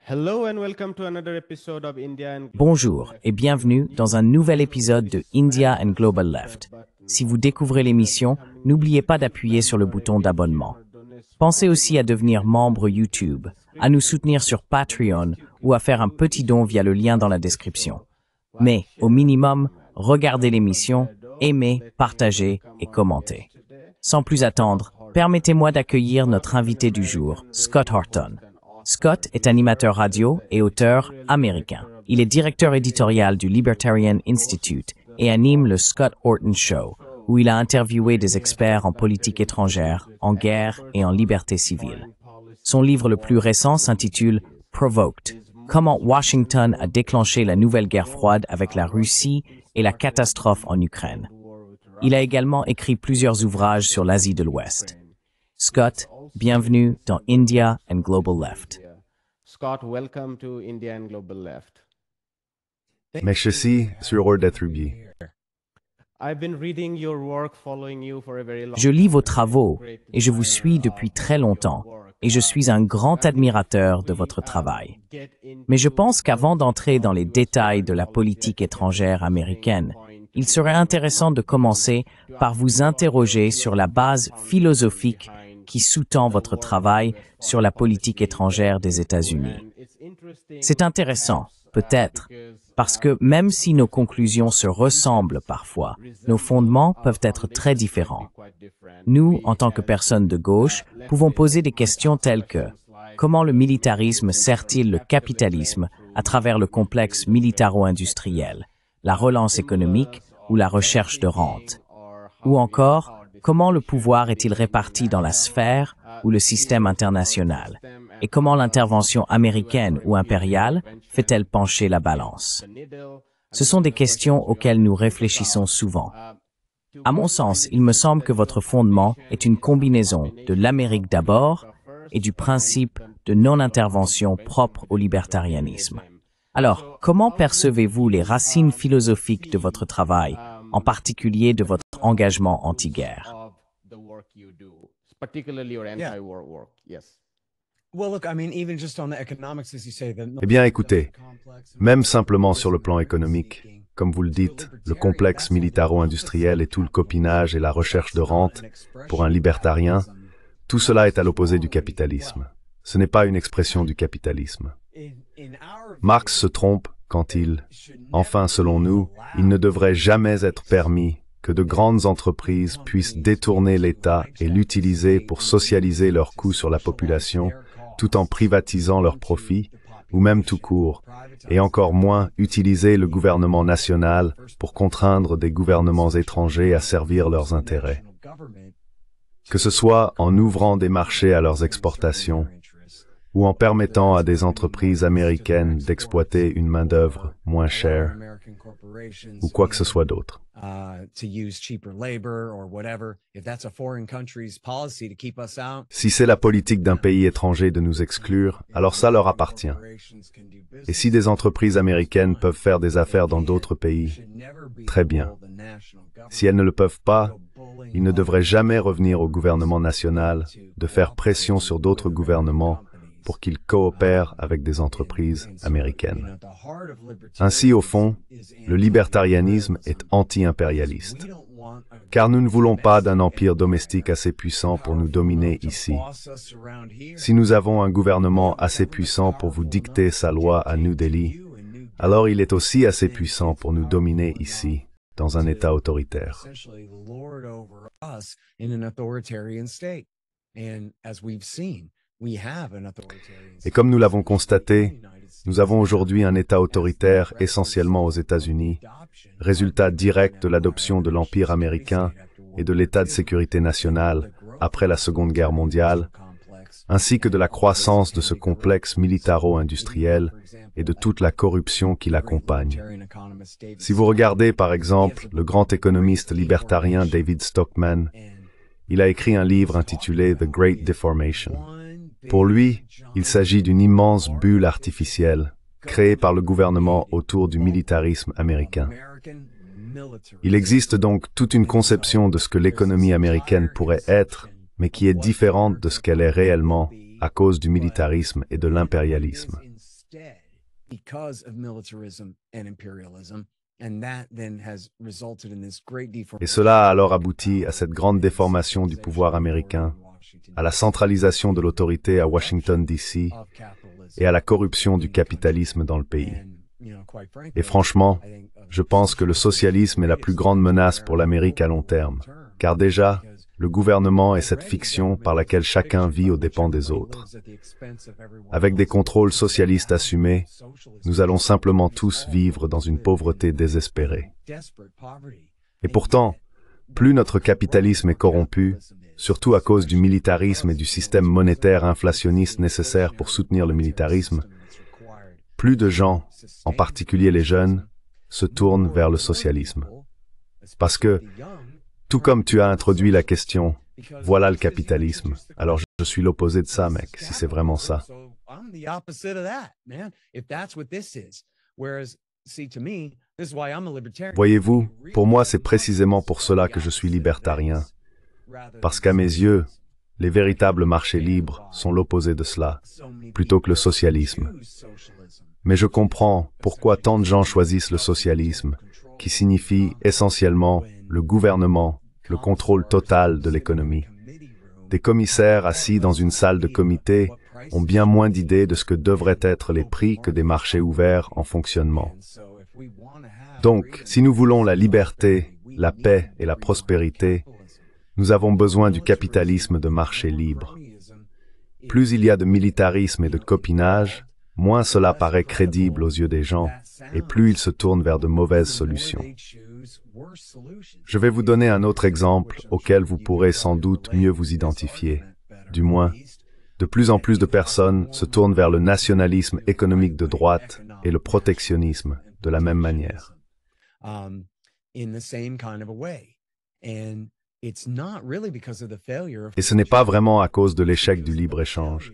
Hello and welcome to another episode of India and Global Bonjour Left. et bienvenue dans un nouvel épisode de India and Global Left. Si vous découvrez l'émission, n'oubliez pas d'appuyer sur le bouton d'abonnement. Pensez aussi à devenir membre YouTube, à nous soutenir sur Patreon ou à faire un petit don via le lien dans la description. Mais, au minimum, regardez l'émission, aimez, partagez et commentez. Sans plus attendre, permettez-moi d'accueillir notre invité du jour, Scott Horton. Scott est animateur radio et auteur américain. Il est directeur éditorial du Libertarian Institute et anime le Scott Horton Show, où il a interviewé des experts en politique étrangère, en guerre et en liberté civile. Son livre le plus récent s'intitule Provoked: Comment Washington a déclenché la nouvelle guerre froide avec la Russie et la catastrophe en Ukraine. Il a également écrit plusieurs ouvrages sur l'Asie de l'Ouest. Scott, bienvenue dans India and Global Left. Scott, welcome to India and Global Left. Merci sur d'être ici. I've been reading your work, following you for a very long Je lis vos travaux et je vous suis depuis très longtemps et je suis un grand admirateur de votre travail. Mais je pense qu'avant d'entrer dans les détails de la politique étrangère américaine, il serait intéressant de commencer par vous interroger sur la base philosophique qui sous-tend votre travail sur la politique étrangère des États-Unis. C'est intéressant, peut-être, parce que même si nos conclusions se ressemblent parfois, nos fondements peuvent être très différents. Nous, en tant que personnes de gauche, pouvons poser des questions telles que comment le militarisme sert-il le capitalisme à travers le complexe militaro-industriel, la relance économique ou la recherche de rente? Ou encore, comment le pouvoir est-il réparti dans la sphère ou le système international? Et comment l'intervention américaine ou impériale fait-elle pencher la balance? Ce sont des questions auxquelles nous réfléchissons souvent. À mon sens, il me semble que votre fondement est une combinaison de l'Amérique d'abord et du principe de non-intervention propre au libertarianisme. Alors, comment percevez-vous les racines philosophiques de votre travail, en particulier de votre engagement anti-guerre? Particularly your anti-war work. Yes. Eh bien, écoutez, même simplement sur le plan économique, comme vous le dites, le complexe militaro-industriel et tout le copinage et la recherche de rente, pour un libertarien, tout cela est à l'opposé du capitalisme. Ce n'est pas une expression du capitalisme. Marx se trompe quand enfin selon nous, il ne devrait jamais être permis que de grandes entreprises puissent détourner l'État et l'utiliser pour socialiser leurs coûts sur la population, tout en privatisant leurs profits, ou même tout court, et encore moins utiliser le gouvernement national pour contraindre des gouvernements étrangers à servir leurs intérêts. Que ce soit en ouvrant des marchés à leurs exportations, ou en permettant à des entreprises américaines d'exploiter une main-d'œuvre moins chère, ou quoi que ce soit d'autre. Si c'est la politique d'un pays étranger de nous exclure, alors ça leur appartient. Et si des entreprises américaines peuvent faire des affaires dans d'autres pays, très bien. Si elles ne le peuvent pas, il ne devrait jamais revenir au gouvernement national de faire pression sur d'autres gouvernements pour qu'ils coopèrent avec des entreprises américaines. Ainsi, au fond, le libertarianisme est anti-impérialiste, car nous ne voulons pas d'un empire domestique assez puissant pour nous dominer ici. Si nous avons un gouvernement assez puissant pour vous dicter sa loi à New Delhi, alors il est aussi assez puissant pour nous dominer ici, dans un État autoritaire. Et comme nous l'avons constaté, nous avons aujourd'hui un État autoritaire essentiellement aux États-Unis, résultat direct de l'adoption de l'Empire américain et de l'État de sécurité nationale après la Seconde Guerre mondiale, ainsi que de la croissance de ce complexe militaro-industriel et de toute la corruption qui l'accompagne. Si vous regardez par exemple le grand économiste libertarien David Stockman, il a écrit un livre intitulé The Great Deformation. Pour lui, il s'agit d'une immense bulle artificielle, créée par le gouvernement autour du militarisme américain. Il existe donc toute une conception de ce que l'économie américaine pourrait être, mais qui est différente de ce qu'elle est réellement à cause du militarisme et de l'impérialisme. Et cela a alors abouti à cette grande déformation du pouvoir américain, à la centralisation de l'autorité à Washington, D.C. et à la corruption du capitalisme dans le pays. Et franchement, je pense que le socialisme est la plus grande menace pour l'Amérique à long terme, car déjà, le gouvernement est cette fiction par laquelle chacun vit aux dépens des autres. Avec des contrôles socialistes assumés, nous allons simplement tous vivre dans une pauvreté désespérée. Et pourtant, plus notre capitalisme est corrompu, surtout à cause du militarisme et du système monétaire inflationniste nécessaire pour soutenir le militarisme, plus de gens, en particulier les jeunes, se tournent vers le socialisme. Parce que, tout comme tu as introduit la question, voilà le capitalisme, alors je suis l'opposé de ça, mec, si c'est vraiment ça. Voyez-vous, pour moi, c'est précisément pour cela que je suis libertarien. Parce qu'à mes yeux, les véritables marchés libres sont l'opposé de cela, plutôt que le socialisme. Mais je comprends pourquoi tant de gens choisissent le socialisme, qui signifie essentiellement le gouvernement, le contrôle total de l'économie. Des commissaires assis dans une salle de comité ont bien moins d'idées de ce que devraient être les prix que des marchés ouverts en fonctionnement. Donc, si nous voulons la liberté, la paix et la prospérité, nous avons besoin du capitalisme de marché libre. Plus il y a de militarisme et de copinage, moins cela paraît crédible aux yeux des gens, et plus ils se tournent vers de mauvaises solutions. Je vais vous donner un autre exemple auquel vous pourrez sans doute mieux vous identifier. Du moins, de plus en plus de personnes se tournent vers le nationalisme économique de droite et le protectionnisme de la même manière. Et ce n'est pas vraiment à cause de l'échec du libre-échange.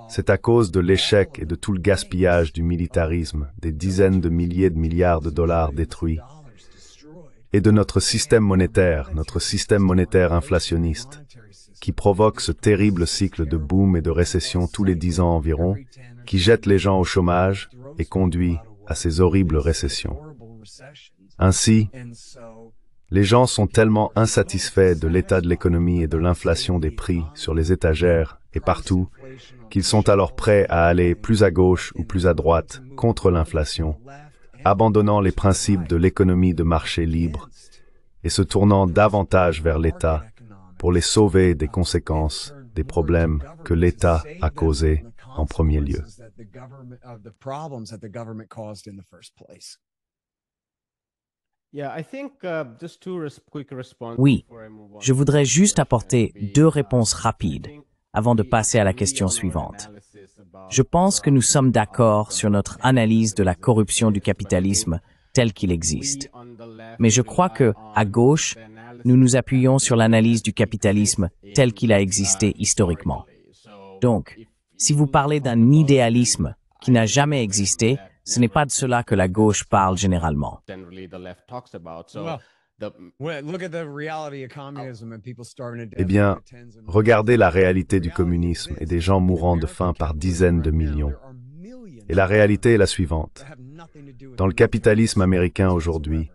C'est à cause de l'échec et de tout le gaspillage du militarisme, des dizaines de milliers de milliards de dollars détruits, et de notre système monétaire inflationniste, qui provoque ce terrible cycle de boom et de récession tous les 10 ans environ, qui jette les gens au chômage et conduit à ces horribles récessions. Ainsi, les gens sont tellement insatisfaits de l'état de l'économie et de l'inflation des prix sur les étagères et partout, qu'ils sont alors prêts à aller plus à gauche ou plus à droite contre l'inflation, abandonnant les principes de l'économie de marché libre et se tournant davantage vers l'État pour les sauver des conséquences des problèmes que l'État a causés en premier lieu. Oui, je voudrais juste apporter 2 réponses rapides avant de passer à la question suivante. Je pense que nous sommes d'accord sur notre analyse de la corruption du capitalisme tel qu'il existe. Mais je crois que, à gauche, nous nous appuyons sur l'analyse du capitalisme tel qu'il a existé historiquement. Donc, si vous parlez d'un idéalisme qui n'a jamais existé, ce n'est pas de cela que la gauche parle généralement. Eh bien, regardez la réalité du communisme et des gens mourant de faim par dizaines de millions. Et la réalité est la suivante. Dans le capitalisme américain aujourd'hui,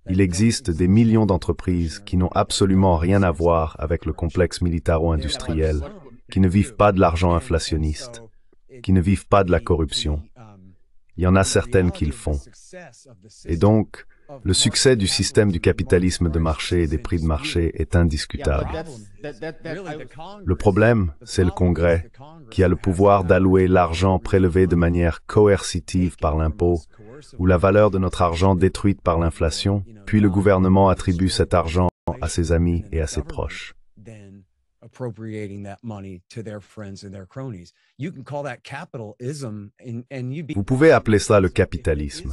il existe des millions d'entreprises qui n'ont absolument rien à voir avec le complexe militaro-industriel, qui ne vivent pas de l'argent inflationniste, qui ne vivent pas de la corruption. Il y en a certaines qui le font. Et donc, le succès du système du capitalisme de marché et des prix de marché est indiscutable. Le problème, c'est le Congrès, qui a le pouvoir d'allouer l'argent prélevé de manière coercitive par l'impôt, ou la valeur de notre argent détruite par l'inflation, puis le gouvernement attribue cet argent à ses amis et à ses proches. Vous pouvez appeler cela le capitalisme.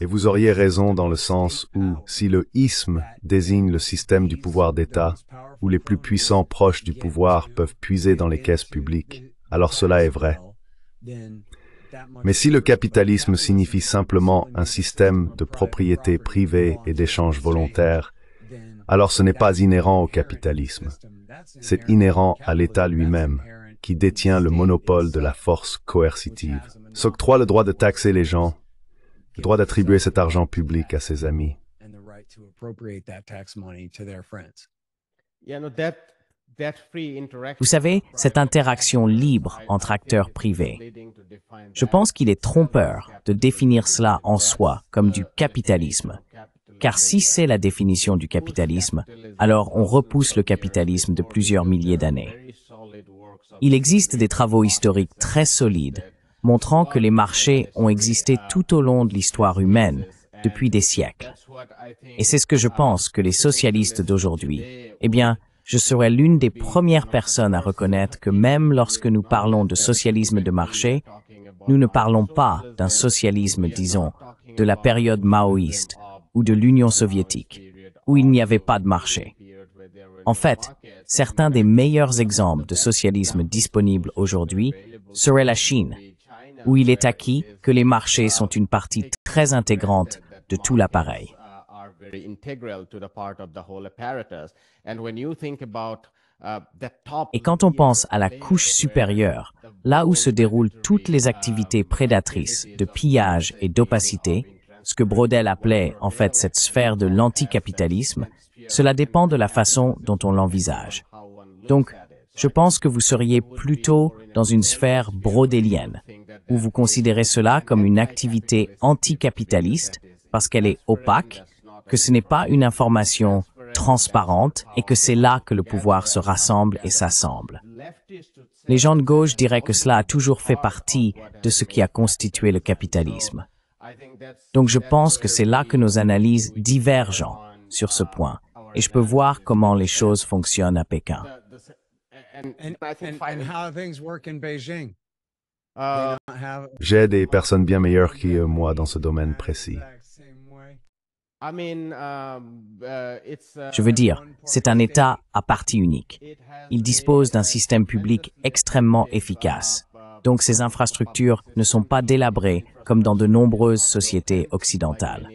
Et vous auriez raison dans le sens où, si le isme désigne le système du pouvoir d'État, où les plus puissants proches du pouvoir peuvent puiser dans les caisses publiques, alors cela est vrai. Mais si le capitalisme signifie simplement un système de propriété privée et d'échange volontaire, alors ce n'est pas inhérent au capitalisme. C'est inhérent à l'État lui-même, qui détient le monopole de la force coercitive. s'octroie le droit de taxer les gens, le droit d'attribuer cet argent public à ses amis. Vous savez, cette interaction libre entre acteurs privés, je pense qu'il est trompeur de définir cela en soi comme du capitalisme. Car si c'est la définition du capitalisme, alors on repousse le capitalisme de plusieurs milliers d'années. Il existe des travaux historiques très solides montrant que les marchés ont existé tout au long de l'histoire humaine, depuis des siècles. Et c'est ce que je pense que les socialistes d'aujourd'hui, eh bien, je serais l'une des premières personnes à reconnaître que même lorsque nous parlons de socialisme de marché, nous ne parlons pas d'un socialisme, disons, de la période maoïste ou de l'Union soviétique, où il n'y avait pas de marché. En fait, certains des meilleurs exemples de socialisme disponibles aujourd'hui seraient la Chine, où il est acquis que les marchés sont une partie très intégrante de tout l'appareil. Et quand on pense à la couche supérieure, là où se déroulent toutes les activités prédatrices de pillage et d'opacité, ce que Brodel appelait en fait cette sphère de l'anticapitalisme, cela dépend de la façon dont on l'envisage. Donc, je pense que vous seriez plutôt dans une sphère brodélienne, où vous considérez cela comme une activité anticapitaliste parce qu'elle est opaque, que ce n'est pas une information transparente et que c'est là que le pouvoir se rassemble et s'assemble. Les gens de gauche diraient que cela a toujours fait partie de ce qui a constitué le capitalisme. Donc je pense que c'est là que nos analyses divergent sur ce point, et je peux voir comment les choses fonctionnent à Pékin. J'ai des personnes bien meilleures que moi dans ce domaine précis. Je veux dire, c'est un État à partie unique. Il dispose d'un système public extrêmement efficace. Donc ces infrastructures ne sont pas délabrées comme dans de nombreuses sociétés occidentales.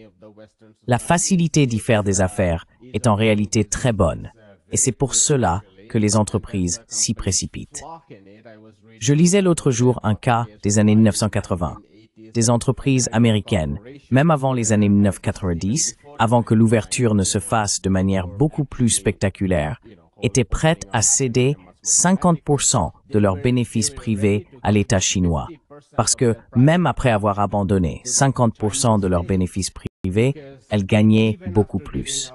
La facilité d'y faire des affaires est en réalité très bonne, et c'est pour cela que les entreprises s'y précipitent. Je lisais l'autre jour un cas des années 1980. Des entreprises américaines, même avant les années 1990, avant que l'ouverture ne se fasse de manière beaucoup plus spectaculaire, étaient prêtes à céder 50% de leurs bénéfices privés à l'État chinois. Parce que même après avoir abandonné 50% de leurs bénéfices privés, elles gagnaient beaucoup plus.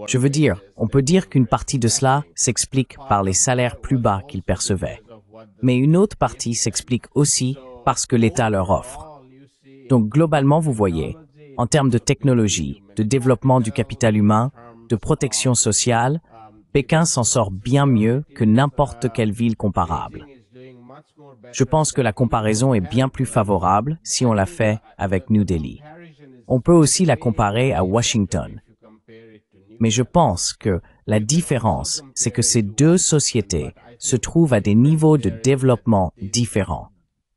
Je veux dire, on peut dire qu'une partie de cela s'explique par les salaires plus bas qu'ils percevaient. Mais une autre partie s'explique aussi parce que l'État leur offre. Donc globalement, vous voyez, en termes de technologie, de développement du capital humain, de protection sociale, Pékin s'en sort bien mieux que n'importe quelle ville comparable. Je pense que la comparaison est bien plus favorable si on la fait avec New Delhi. On peut aussi la comparer à Washington. Mais je pense que la différence, c'est que ces deux sociétés se trouvent à des niveaux de développement différents.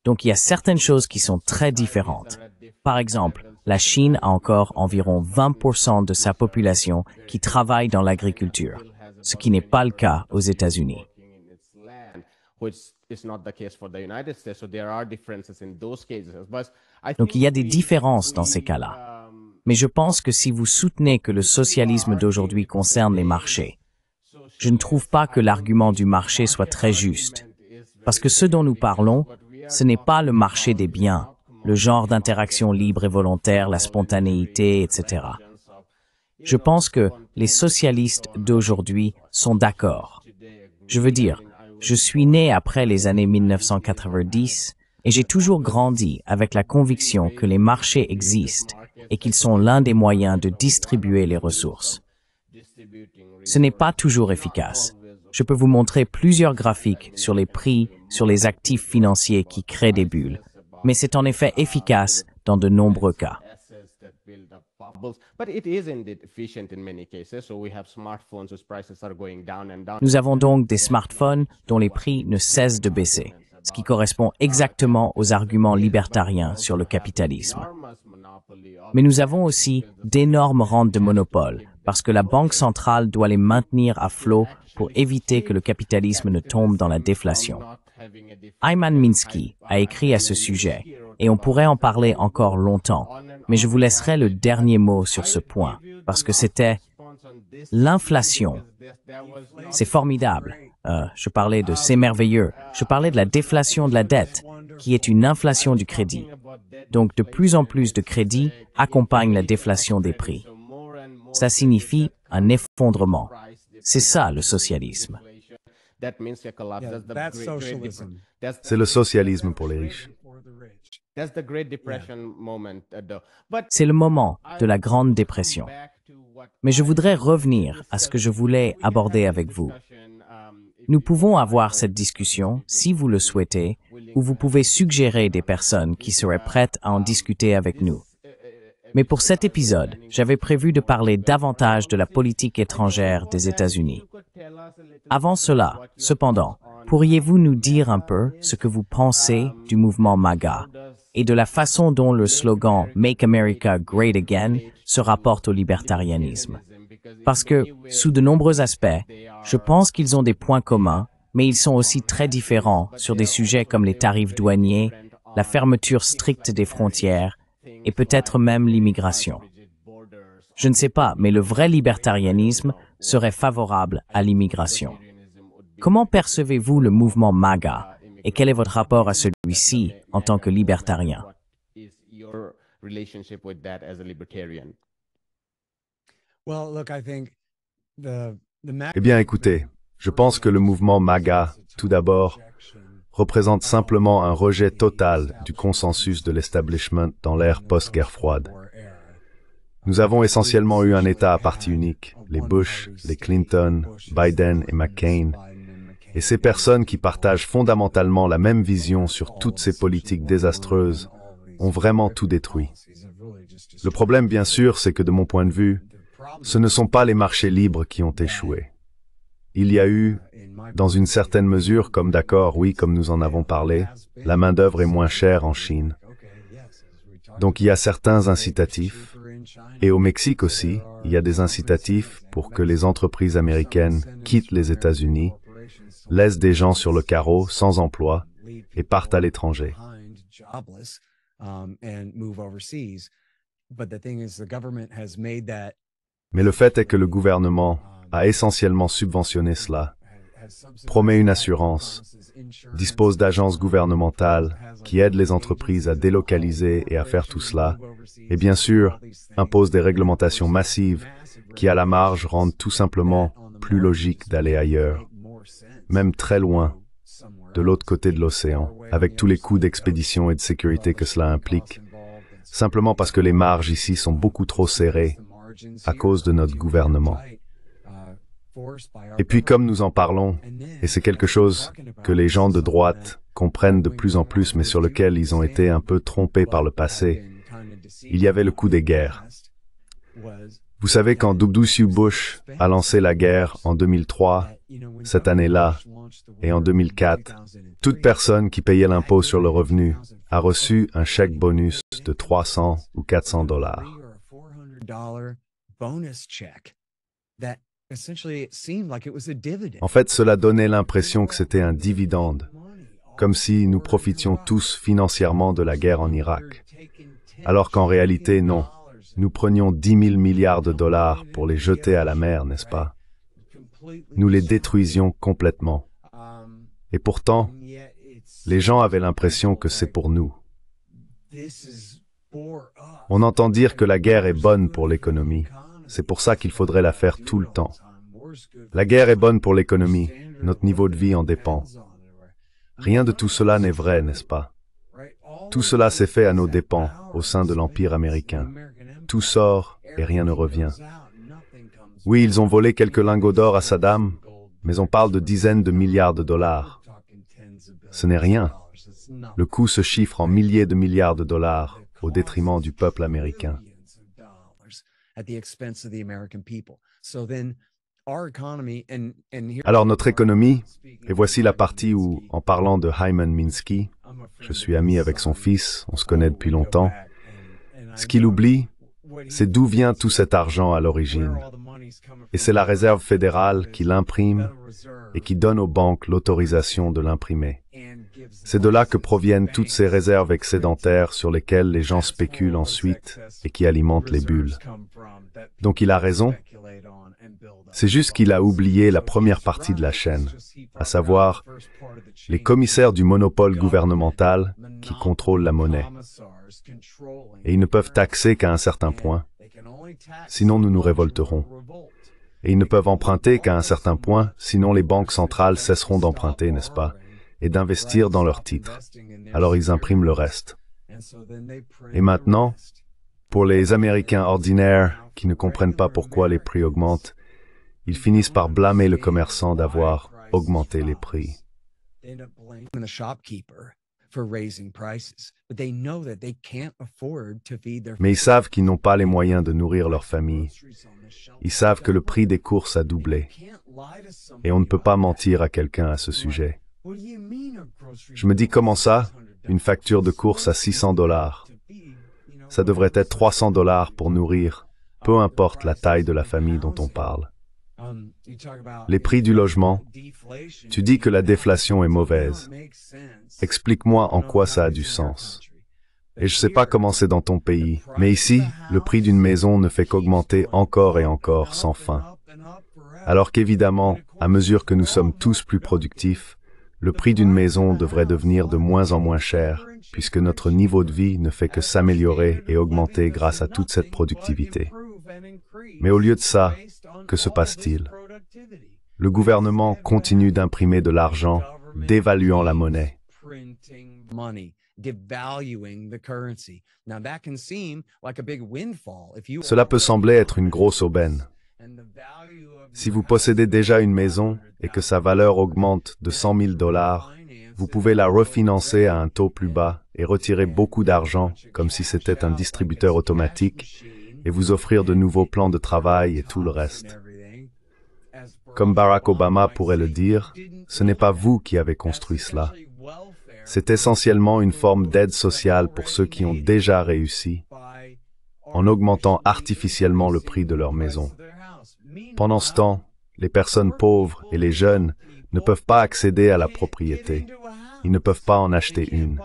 Donc il y a certaines choses qui sont très différentes. Par exemple, la Chine a encore environ 20% de sa population qui travaille dans l'agriculture, ce qui n'est pas le cas aux États-Unis. Donc il y a des différences dans ces cas-là. Mais je pense que si vous soutenez que le socialisme d'aujourd'hui concerne les marchés, je ne trouve pas que l'argument du marché soit très juste. Parce que ce dont nous parlons, ce n'est pas le marché des biens, le genre d'interaction libre et volontaire, la spontanéité, etc. Je pense que les socialistes d'aujourd'hui sont d'accord. Je veux dire, je suis né après les années 1990 et j'ai toujours grandi avec la conviction que les marchés existent et qu'ils sont l'un des moyens de distribuer les ressources. Ce n'est pas toujours efficace. Je peux vous montrer plusieurs graphiques sur les prix, sur les actifs financiers qui créent des bulles, mais c'est en effet efficace dans de nombreux cas. Nous avons donc des smartphones dont les prix ne cessent de baisser, ce qui correspond exactement aux arguments libertariens sur le capitalisme. Mais nous avons aussi d'énormes rentes de monopole parce que la Banque centrale doit les maintenir à flot pour éviter que le capitalisme ne tombe dans la déflation. Hyman Minsky a écrit à ce sujet, et on pourrait en parler encore longtemps, mais je vous laisserai le dernier mot sur ce point, parce que c'était l'inflation. C'est formidable. Je parlais de c'est merveilleux. Je parlais de la déflation de la dette, qui est une inflation du crédit. Donc, de plus en plus de crédits accompagnent la déflation des prix. Ça signifie un effondrement. C'est ça, le socialisme. C'est le socialisme pour les riches. C'est le moment de la Grande Dépression. Mais je voudrais revenir à ce que je voulais aborder avec vous. Nous pouvons avoir cette discussion, si vous le souhaitez, ou vous pouvez suggérer des personnes qui seraient prêtes à en discuter avec nous. Mais pour cet épisode, j'avais prévu de parler davantage de la politique étrangère des États-Unis. Avant cela, cependant, pourriez-vous nous dire un peu ce que vous pensez du mouvement MAGA et de la façon dont le slogan « Make America Great Again » se rapporte au libertarianisme? Parce que, sous de nombreux aspects, je pense qu'ils ont des points communs, mais ils sont aussi très différents sur des sujets comme les tarifs douaniers, la fermeture stricte des frontières, et peut-être même l'immigration. Je ne sais pas, mais le vrai libertarianisme serait favorable à l'immigration. Comment percevez-vous le mouvement MAGA et quel est votre rapport à celui-ci en tant que libertarien? Eh bien, écoutez, je pense que le mouvement MAGA, tout d'abord, représente simplement un rejet total du consensus de l'establishment dans l'ère post-guerre froide. Nous avons essentiellement eu un État à parti unique, les Bush, les Clinton, Biden et McCain, et ces personnes qui partagent fondamentalement la même vision sur toutes ces politiques désastreuses ont vraiment tout détruit. Le problème, bien sûr, c'est que de mon point de vue, ce ne sont pas les marchés libres qui ont échoué. Il y a eu, dans une certaine mesure, comme d'accord, oui, comme nous en avons parlé, la main-d'œuvre est moins chère en Chine. Donc il y a certains incitatifs, et au Mexique aussi, il y a des incitatifs pour que les entreprises américaines quittent les États-Unis, laissent des gens sur le carreau, sans emploi, et partent à l'étranger. Mais le fait est que le gouvernement a essentiellement subventionné cela, promet une assurance, dispose d'agences gouvernementales qui aident les entreprises à délocaliser et à faire tout cela, et bien sûr, impose des réglementations massives qui, à la marge, rendent tout simplement plus logique d'aller ailleurs, même très loin, de l'autre côté de l'océan, avec tous les coûts d'expédition et de sécurité que cela implique, simplement parce que les marges ici sont beaucoup trop serrées à cause de notre gouvernement. Et puis comme nous en parlons, et c'est quelque chose que les gens de droite comprennent de plus en plus, mais sur lequel ils ont été un peu trompés par le passé, il y avait le coup des guerres. Vous savez, quand W. Bush a lancé la guerre en 2003, cette année-là, et en 2004, toute personne qui payait l'impôt sur le revenu a reçu un chèque bonus de 300 ou 400 $. En fait, cela donnait l'impression que c'était un dividende, comme si nous profitions tous financièrement de la guerre en Irak. Alors qu'en réalité, non. Nous prenions 10 000 milliards de dollars pour les jeter à la mer, n'est-ce pas? Nous les détruisions complètement. Et pourtant, les gens avaient l'impression que c'est pour nous. On entend dire que la guerre est bonne pour l'économie. C'est pour ça qu'il faudrait la faire tout le temps. La guerre est bonne pour l'économie. Notre niveau de vie en dépend. Rien de tout cela n'est vrai, n'est-ce pas? Tout cela s'est fait à nos dépens, au sein de l'Empire américain. Tout sort et rien ne revient. Oui, ils ont volé quelques lingots d'or à Saddam, mais on parle de dizaines de milliards de dollars. Ce n'est rien. Le coût se chiffre en milliers de milliards de dollars au détriment du peuple américain. Alors notre économie, et voici la partie où, en parlant de Hyman Minsky, je suis ami avec son fils, on se connaît depuis longtemps, ce qu'il oublie, c'est d'où vient tout cet argent à l'origine. Et c'est la Réserve fédérale qui l'imprime et qui donne aux banques l'autorisation de l'imprimer. C'est de là que proviennent toutes ces réserves excédentaires sur lesquelles les gens spéculent ensuite et qui alimentent les bulles. Donc il a raison. C'est juste qu'il a oublié la première partie de la chaîne, à savoir les commissaires du monopole gouvernemental qui contrôlent la monnaie. Et ils ne peuvent taxer qu'à un certain point, sinon nous nous révolterons. Et ils ne peuvent emprunter qu'à un certain point, sinon les banques centrales cesseront d'emprunter, n'est-ce pas, et d'investir dans leurs titres. Alors ils impriment le reste. Et maintenant, pour les Américains ordinaires qui ne comprennent pas pourquoi les prix augmentent, ils finissent par blâmer le commerçant d'avoir augmenté les prix. Mais ils savent qu'ils n'ont pas les moyens de nourrir leur famille. Ils savent que le prix des courses a doublé. Et on ne peut pas mentir à quelqu'un à ce sujet. Je me dis, comment ça? Une facture de course à 600 $. Ça devrait être 300 $ pour nourrir, peu importe la taille de la famille dont on parle. Les prix du logement, tu dis que la déflation est mauvaise. Explique-moi en quoi ça a du sens. Et je ne sais pas comment c'est dans ton pays, mais ici, le prix d'une maison ne fait qu'augmenter encore et encore sans fin. Alors qu'évidemment, à mesure que nous sommes tous plus productifs, le prix d'une maison devrait devenir de moins en moins cher, puisque notre niveau de vie ne fait que s'améliorer et augmenter grâce à toute cette productivité. Mais au lieu de ça, que se passe-t-il? Le gouvernement continue d'imprimer de l'argent, dévaluant la monnaie. Cela peut sembler être une grosse aubaine. Si vous possédez déjà une maison et que sa valeur augmente de 100 000 $, vous pouvez la refinancer à un taux plus bas et retirer beaucoup d'argent comme si c'était un distributeur automatique et vous offrir de nouveaux plans de travail et tout le reste. Comme Barack Obama pourrait le dire, ce n'est pas vous qui avez construit cela. C'est essentiellement une forme d'aide sociale pour ceux qui ont déjà réussi, en augmentant artificiellement le prix de leur maison. Pendant ce temps, les personnes pauvres et les jeunes ne peuvent pas accéder à la propriété. Ils ne peuvent pas en acheter une.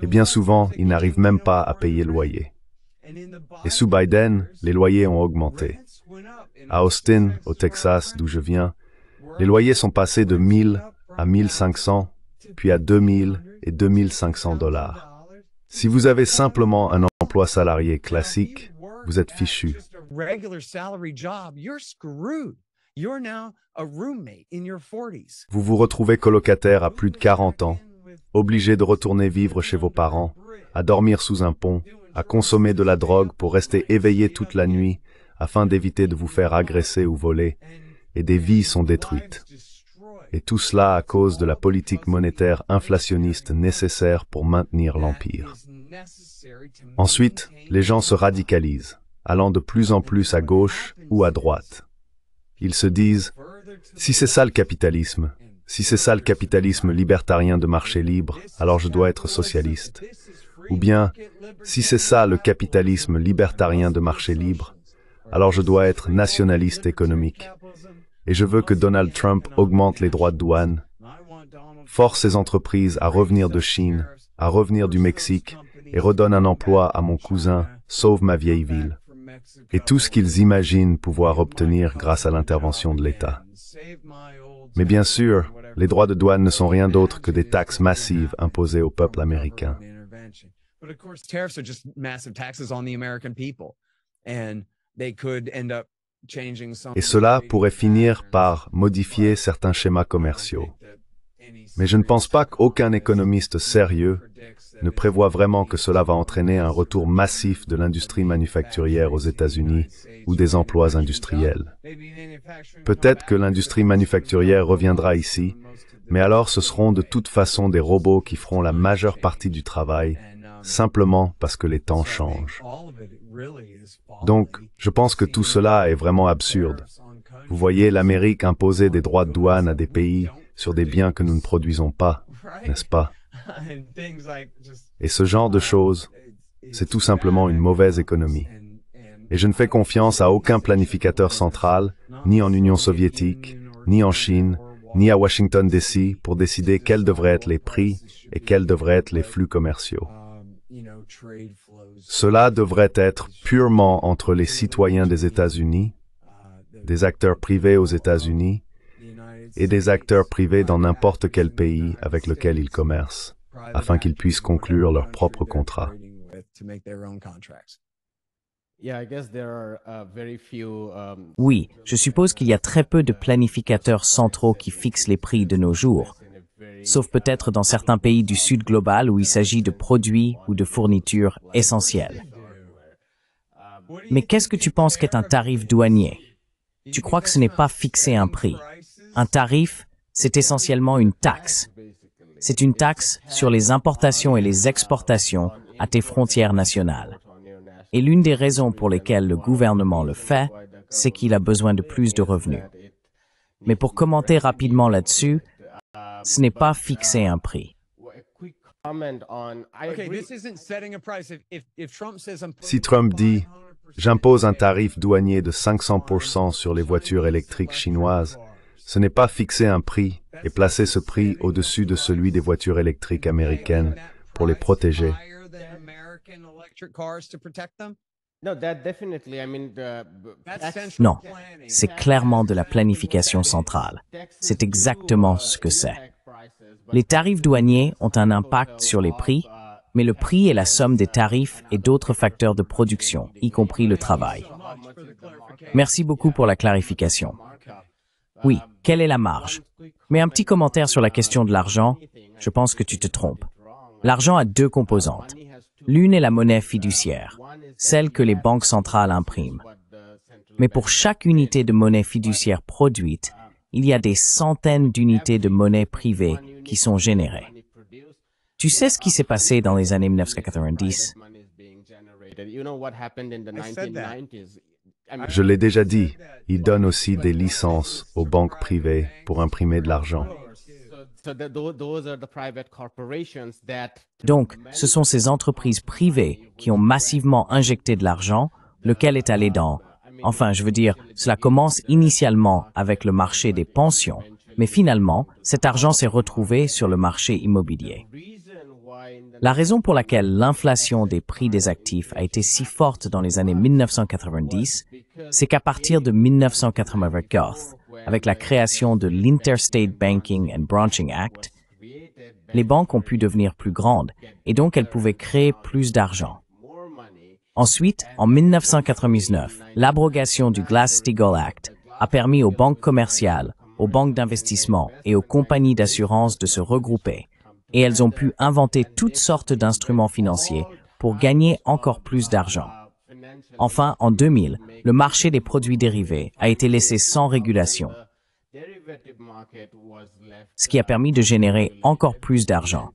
Et bien souvent, ils n'arrivent même pas à payer le loyer. Et sous Biden, les loyers ont augmenté. À Austin, au Texas, d'où je viens, les loyers sont passés de 1000 à 1500, puis à 2000 et 2500 $. Si vous avez simplement un emploi salarié classique, vous êtes fichu. Vous vous retrouvez colocataire à plus de 40 ans, obligé de retourner vivre chez vos parents, à dormir sous un pont, à consommer de la drogue pour rester éveillé toute la nuit afin d'éviter de vous faire agresser ou voler, et des vies sont détruites. Et tout cela à cause de la politique monétaire inflationniste nécessaire pour maintenir l'empire. Ensuite, les gens se radicalisent, allant de plus en plus à gauche ou à droite. Ils se disent, si c'est ça le capitalisme, si c'est ça le capitalisme libertarien de marché libre, alors je dois être socialiste. Ou bien, si c'est ça le capitalisme libertarien de marché libre, alors je dois être nationaliste économique. Et je veux que Donald Trump augmente les droits de douane, force ses entreprises à revenir de Chine, à revenir du Mexique, et redonne un emploi à mon cousin, sauve ma vieille ville. Et tout ce qu'ils imaginent pouvoir obtenir grâce à l'intervention de l'État. Mais bien sûr, les droits de douane ne sont rien d'autre que des taxes massives imposées au peuple américain. Et cela pourrait finir par modifier certains schémas commerciaux. Mais je ne pense pas qu'aucun économiste sérieux ne prévoit vraiment que cela va entraîner un retour massif de l'industrie manufacturière aux États-Unis ou des emplois industriels. Peut-être que l'industrie manufacturière reviendra ici, mais alors ce seront de toute façon des robots qui feront la majeure partie du travail, simplement parce que les temps changent. Donc, je pense que tout cela est vraiment absurde. Vous voyez l'Amérique imposer des droits de douane à des pays sur des biens que nous ne produisons pas, n'est-ce pas? Et ce genre de choses, c'est tout simplement une mauvaise économie. Et je ne fais confiance à aucun planificateur central, ni en Union soviétique, ni en Chine, ni à Washington DC, pour décider quels devraient être les prix et quels devraient être les flux commerciaux. Cela devrait être purement entre les citoyens des États-Unis, des acteurs privés aux États-Unis et des acteurs privés dans n'importe quel pays avec lequel ils commercent, afin qu'ils puissent conclure leurs propres contrats. Oui, je suppose qu'il y a très peu de planificateurs centraux qui fixent les prix de nos jours, sauf peut-être dans certains pays du Sud global où il s'agit de produits ou de fournitures essentielles. Mais qu'est-ce que tu penses qu'est un tarif douanier? Tu crois que ce n'est pas fixer un prix. Un tarif, c'est essentiellement une taxe. C'est une taxe sur les importations et les exportations à tes frontières nationales. Et l'une des raisons pour lesquelles le gouvernement le fait, c'est qu'il a besoin de plus de revenus. Mais pour commenter rapidement là-dessus, ce n'est pas fixer un prix. Si Trump dit « J'impose un tarif douanier de 500% sur les voitures électriques chinoises », ce n'est pas fixer un prix et placer ce prix au-dessus de celui des voitures électriques américaines pour les protéger. Non, c'est clairement de la planification centrale. C'est exactement ce que c'est. Les tarifs douaniers ont un impact sur les prix, mais le prix est la somme des tarifs et d'autres facteurs de production, y compris le travail. Merci beaucoup pour la clarification. Oui, quelle est la marge? Mais un petit commentaire sur la question de l'argent, je pense que tu te trompes. L'argent a deux composantes. L'une est la monnaie fiduciaire, celle que les banques centrales impriment. Mais pour chaque unité de monnaie fiduciaire produite, il y a des centaines d'unités de monnaie privée qui sont générées. Tu sais ce qui s'est passé dans les années 1990? Je l'ai déjà dit, ils donnent aussi des licences aux banques privées pour imprimer de l'argent. Donc, ce sont ces entreprises privées qui ont massivement injecté de l'argent, lequel est allé dans... Enfin, je veux dire, cela commence initialement avec le marché des pensions, mais finalement, cet argent s'est retrouvé sur le marché immobilier. La raison pour laquelle l'inflation des prix des actifs a été si forte dans les années 1990, c'est qu'à partir de 1994, avec la création de l'Interstate Banking and Branching Act, les banques ont pu devenir plus grandes et donc elles pouvaient créer plus d'argent. Ensuite, en 1999, l'abrogation du Glass-Steagall Act a permis aux banques commerciales, aux banques d'investissement et aux compagnies d'assurance de se regrouper, et elles ont pu inventer toutes sortes d'instruments financiers pour gagner encore plus d'argent. Enfin, en 2000, le marché des produits dérivés a été laissé sans régulation, ce qui a permis de générer encore plus d'argent.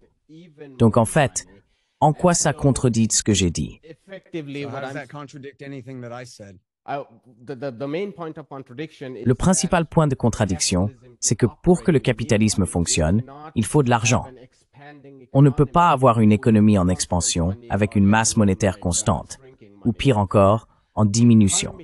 Donc en fait, en quoi ça contredit ce que j'ai dit? Le principal point de contradiction, c'est que pour que le capitalisme fonctionne, il faut de l'argent. On ne peut pas avoir une économie en expansion avec une masse monétaire constante, ou pire encore, en diminution.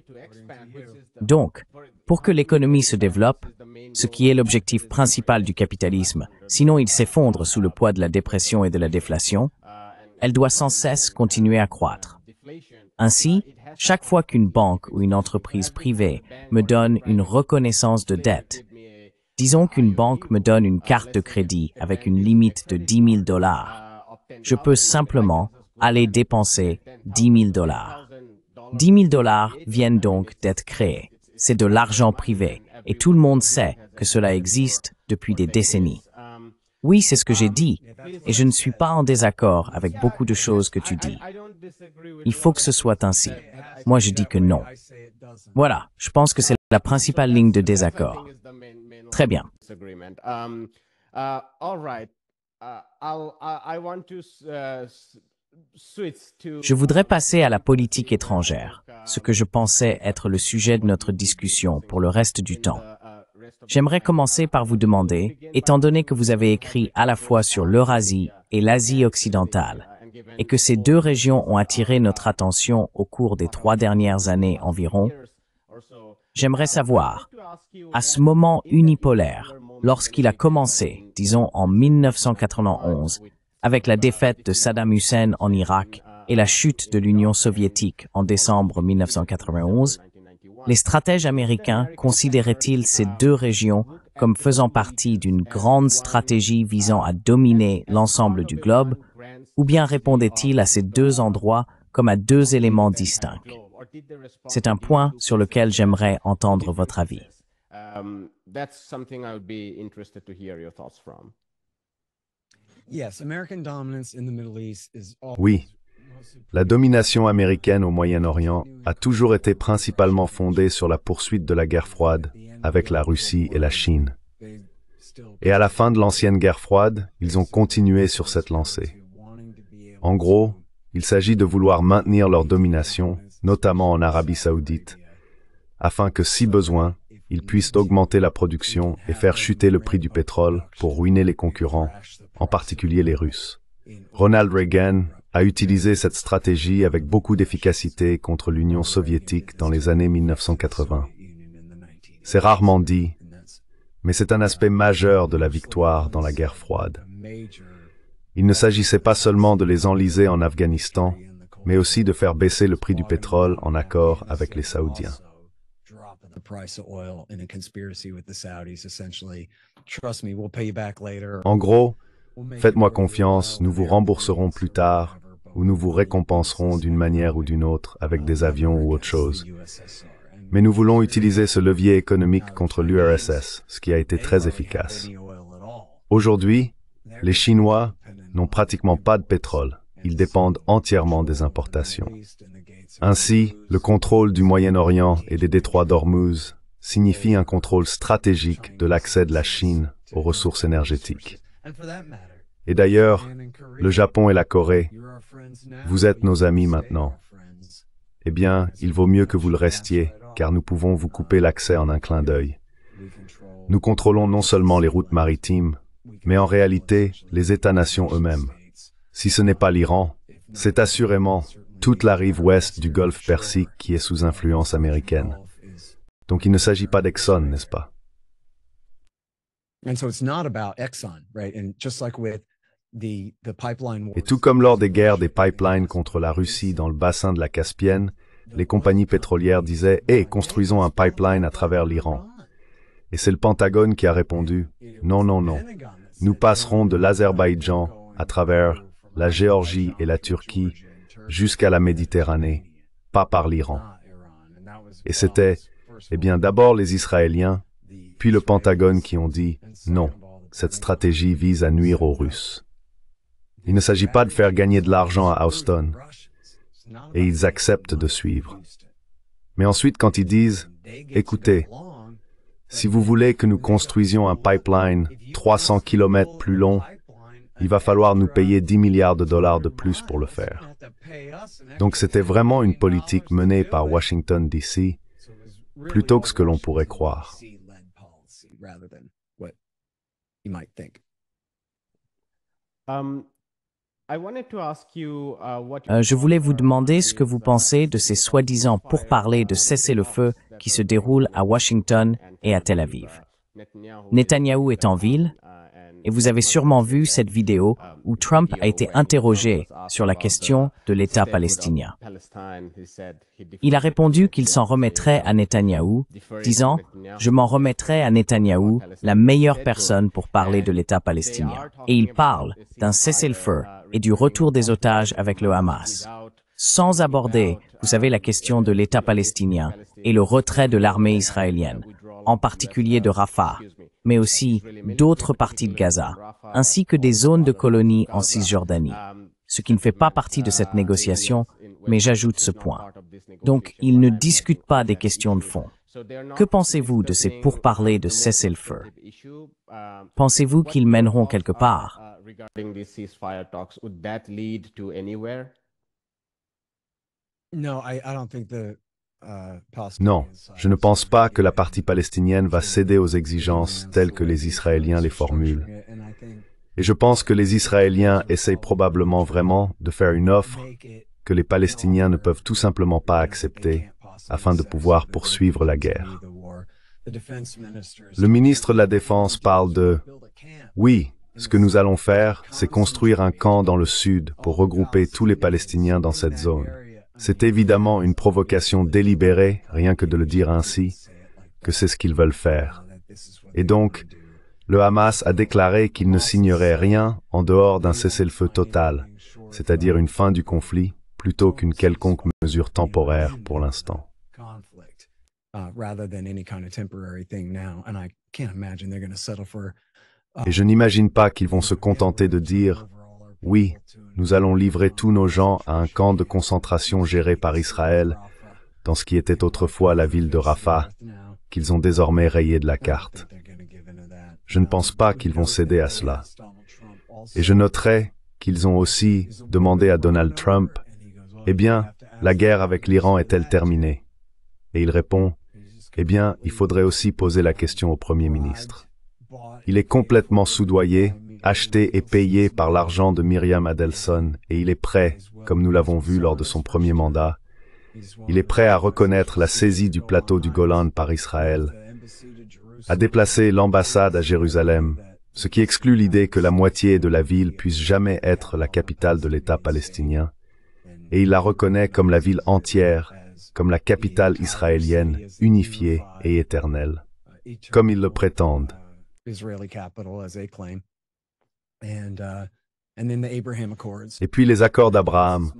Donc, pour que l'économie se développe, ce qui est l'objectif principal du capitalisme, sinon il s'effondre sous le poids de la dépression et de la déflation, elle doit sans cesse continuer à croître. Ainsi, chaque fois qu'une banque ou une entreprise privée me donne une reconnaissance de dette, disons qu'une banque me donne une carte de crédit avec une limite de $10 000, je peux simplement aller dépenser $10 000. $10 000 viennent donc d'être créés. C'est de l'argent privé et tout le monde sait que cela existe depuis des décennies. Oui, c'est ce que j'ai dit, et je ne suis pas en désaccord avec beaucoup de choses que tu dis. Il faut que ce soit ainsi. Moi, je dis que non. Voilà, je pense que c'est la principale ligne de désaccord. Très bien. Je voudrais passer à la politique étrangère, ce que je pensais être le sujet de notre discussion pour le reste du temps. J'aimerais commencer par vous demander, étant donné que vous avez écrit à la fois sur l'Eurasie et l'Asie occidentale, et que ces deux régions ont attiré notre attention au cours des 3 dernières années environ, j'aimerais savoir, à ce moment unipolaire, lorsqu'il a commencé, disons en 1991, avec la défaite de Saddam Hussein en Irak et la chute de l'Union soviétique en décembre 1991, les stratèges américains considéraient-ils ces deux régions comme faisant partie d'une grande stratégie visant à dominer l'ensemble du globe, ou bien répondaient-ils à ces deux endroits comme à deux éléments distincts? C'est un point sur lequel j'aimerais entendre votre avis. Oui, la domination américaine au Moyen-Orient a toujours été principalement fondée sur la poursuite de la guerre froide avec la Russie et la Chine. Et à la fin de l'ancienne guerre froide, ils ont continué sur cette lancée. En gros, il s'agit de vouloir maintenir leur domination, notamment en Arabie Saoudite, afin que, si besoin, ils puissent augmenter la production et faire chuter le prix du pétrole pour ruiner les concurrents, en particulier les Russes. Ronald Reagan a utilisé cette stratégie avec beaucoup d'efficacité contre l'Union soviétique dans les années 1980. C'est rarement dit, mais c'est un aspect majeur de la victoire dans la guerre froide. Il ne s'agissait pas seulement de les enliser en Afghanistan, mais aussi de faire baisser le prix du pétrole en accord avec les Saoudiens. En gros, faites-moi confiance, nous vous rembourserons plus tard, ou nous vous récompenserons d'une manière ou d'une autre avec des avions ou autre chose. Mais nous voulons utiliser ce levier économique contre l'URSS, ce qui a été très efficace. Aujourd'hui, les Chinois n'ont pratiquement pas de pétrole. Ils dépendent entièrement des importations. Ainsi, le contrôle du Moyen-Orient et des détroits d'Ormuz signifie un contrôle stratégique de l'accès de la Chine aux ressources énergétiques. Et d'ailleurs, le Japon et la Corée, vous êtes nos amis maintenant. Eh bien, il vaut mieux que vous le restiez, car nous pouvons vous couper l'accès en un clin d'œil. Nous contrôlons non seulement les routes maritimes, mais en réalité, les États-nations eux-mêmes. Si ce n'est pas l'Iran, c'est assurément toute la rive ouest du golfe Persique qui est sous influence américaine. Donc il ne s'agit pas d'Exxon, n'est-ce pas? Et tout comme lors des guerres des pipelines contre la Russie dans le bassin de la Caspienne, les compagnies pétrolières disaient « Hey, construisons un pipeline à travers l'Iran ». Et c'est le Pentagone qui a répondu « Non, non, non, nous passerons de l'Azerbaïdjan à travers la Géorgie et la Turquie jusqu'à la Méditerranée, pas par l'Iran ». Et c'était, eh bien, d'abord les Israéliens, puis le Pentagone qui ont dit « Non, cette stratégie vise à nuire aux Russes ». Il ne s'agit pas de faire gagner de l'argent à Houston, et ils acceptent de suivre. Mais ensuite, quand ils disent « Écoutez, si vous voulez que nous construisions un pipeline 300 km plus long, il va falloir nous payer 10 milliards de dollars de plus pour le faire. » Donc c'était vraiment une politique menée par Washington, D.C., plutôt que ce que l'on pourrait croire. Je voulais vous demander ce que vous pensez de ces soi-disant pourparlers de cessez-le-feu qui se déroulent à Washington et à Tel Aviv. Netanyahou est en ville, et vous avez sûrement vu cette vidéo où Trump a été interrogé sur la question de l'État palestinien. Il a répondu qu'il s'en remettrait à Netanyahou, disant « Je m'en remettrai à Netanyahou, la meilleure personne pour parler de l'État palestinien. » Et il parle d'un cessez-le-feu et du retour des otages avec le Hamas, sans aborder, vous savez, la question de l'État palestinien et le retrait de l'armée israélienne, en particulier de Rafah, mais aussi d'autres parties de Gaza, ainsi que des zones de colonies en Cisjordanie, ce qui ne fait pas partie de cette négociation, mais j'ajoute ce point. Donc, ils ne discutent pas des questions de fond. Que pensez-vous de ces pourparlers de cessez-le-feu? Pensez-vous qu'ils mèneront quelque part? Non, je ne pense pas que la partie palestinienne va céder aux exigences telles que les Israéliens les formulent. Et je pense que les Israéliens essayent probablement vraiment de faire une offre que les Palestiniens ne peuvent tout simplement pas accepter afin de pouvoir poursuivre la guerre. Le ministre de la Défense parle de « Oui, ce que nous allons faire, c'est construire un camp dans le sud pour regrouper tous les Palestiniens dans cette zone. » C'est évidemment une provocation délibérée, rien que de le dire ainsi, que c'est ce qu'ils veulent faire. Et donc, le Hamas a déclaré qu'il ne signerait rien en dehors d'un cessez-le-feu total, c'est-à-dire une fin du conflit, plutôt qu'une quelconque mesure temporaire pour l'instant. Et je n'imagine pas qu'ils vont se contenter de dire « Oui, nous allons livrer tous nos gens à un camp de concentration géré par Israël, dans ce qui était autrefois la ville de Rafah, qu'ils ont désormais rayé de la carte. » Je ne pense pas qu'ils vont céder à cela. Et je noterai qu'ils ont aussi demandé à Donald Trump « Eh bien, la guerre avec l'Iran est-elle terminée ?» Et il répond « Eh bien, il faudrait aussi poser la question au Premier ministre. » Il est complètement soudoyé, acheté et payé par l'argent de Myriam Adelson, et il est prêt, comme nous l'avons vu lors de son premier mandat, il est prêt à reconnaître la saisie du plateau du Golan par Israël, à déplacer l'ambassade à Jérusalem, ce qui exclut l'idée que la moitié de la ville puisse jamais être la capitale de l'État palestinien, et il la reconnaît comme la ville entière, comme la capitale israélienne, unifiée et éternelle, comme ils le prétendent. Et puis les accords d'Abraham,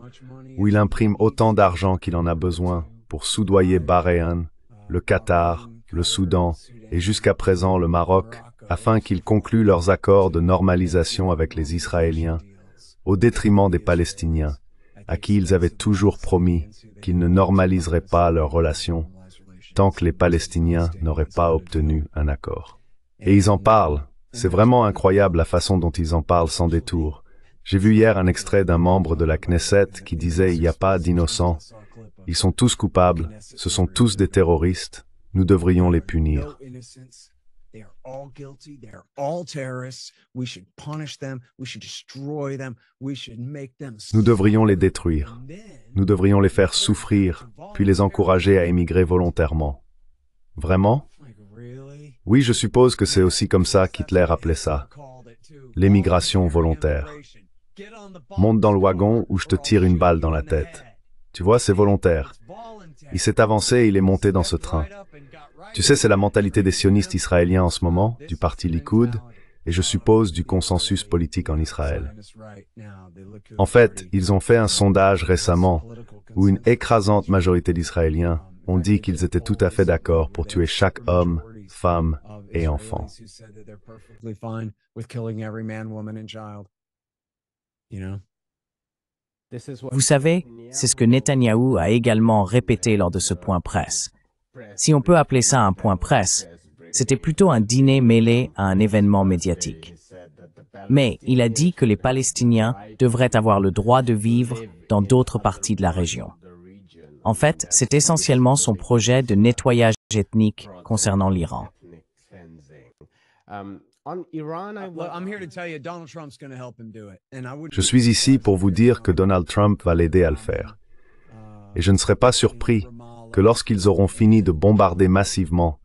où il imprime autant d'argent qu'il en a besoin pour soudoyer Bahreïn, le Qatar, le Soudan et jusqu'à présent le Maroc, afin qu'ils concluent leurs accords de normalisation avec les Israéliens, au détriment des Palestiniens, à qui ils avaient toujours promis qu'ils ne normaliseraient pas leurs relations tant que les Palestiniens n'auraient pas obtenu un accord. Et ils en parlent. C'est vraiment incroyable la façon dont ils en parlent sans détour. J'ai vu hier un extrait d'un membre de la Knesset qui disait « Il n'y a pas d'innocents. Ils sont tous coupables. Ce sont tous des terroristes. Nous devrions les punir. » Nous devrions les détruire. Nous devrions les faire souffrir, puis les encourager à émigrer volontairement. Vraiment? Oui, je suppose que c'est aussi comme ça qu'Hitler appelait ça. L'émigration volontaire. Monte dans le wagon ou je te tire une balle dans la tête. Tu vois, c'est volontaire. Il s'est avancé et il est monté dans ce train. Tu sais, c'est la mentalité des sionistes israéliens en ce moment, du parti Likoud, et je suppose du consensus politique en Israël. En fait, ils ont fait un sondage récemment où une écrasante majorité d'Israéliens ont dit qu'ils étaient tout à fait d'accord pour tuer chaque homme, femme et enfant. Vous savez, c'est ce que Netanyahou a également répété lors de ce point presse. Si on peut appeler ça un point presse, c'était plutôt un dîner mêlé à un événement médiatique. Mais il a dit que les Palestiniens devraient avoir le droit de vivre dans d'autres parties de la région. En fait, c'est essentiellement son projet de nettoyage ethnique concernant l'Iran. Je suis ici pour vous dire que Donald Trump va l'aider à le faire. Et je ne serai pas surpris que lorsqu'ils auront fini de bombarder massivement,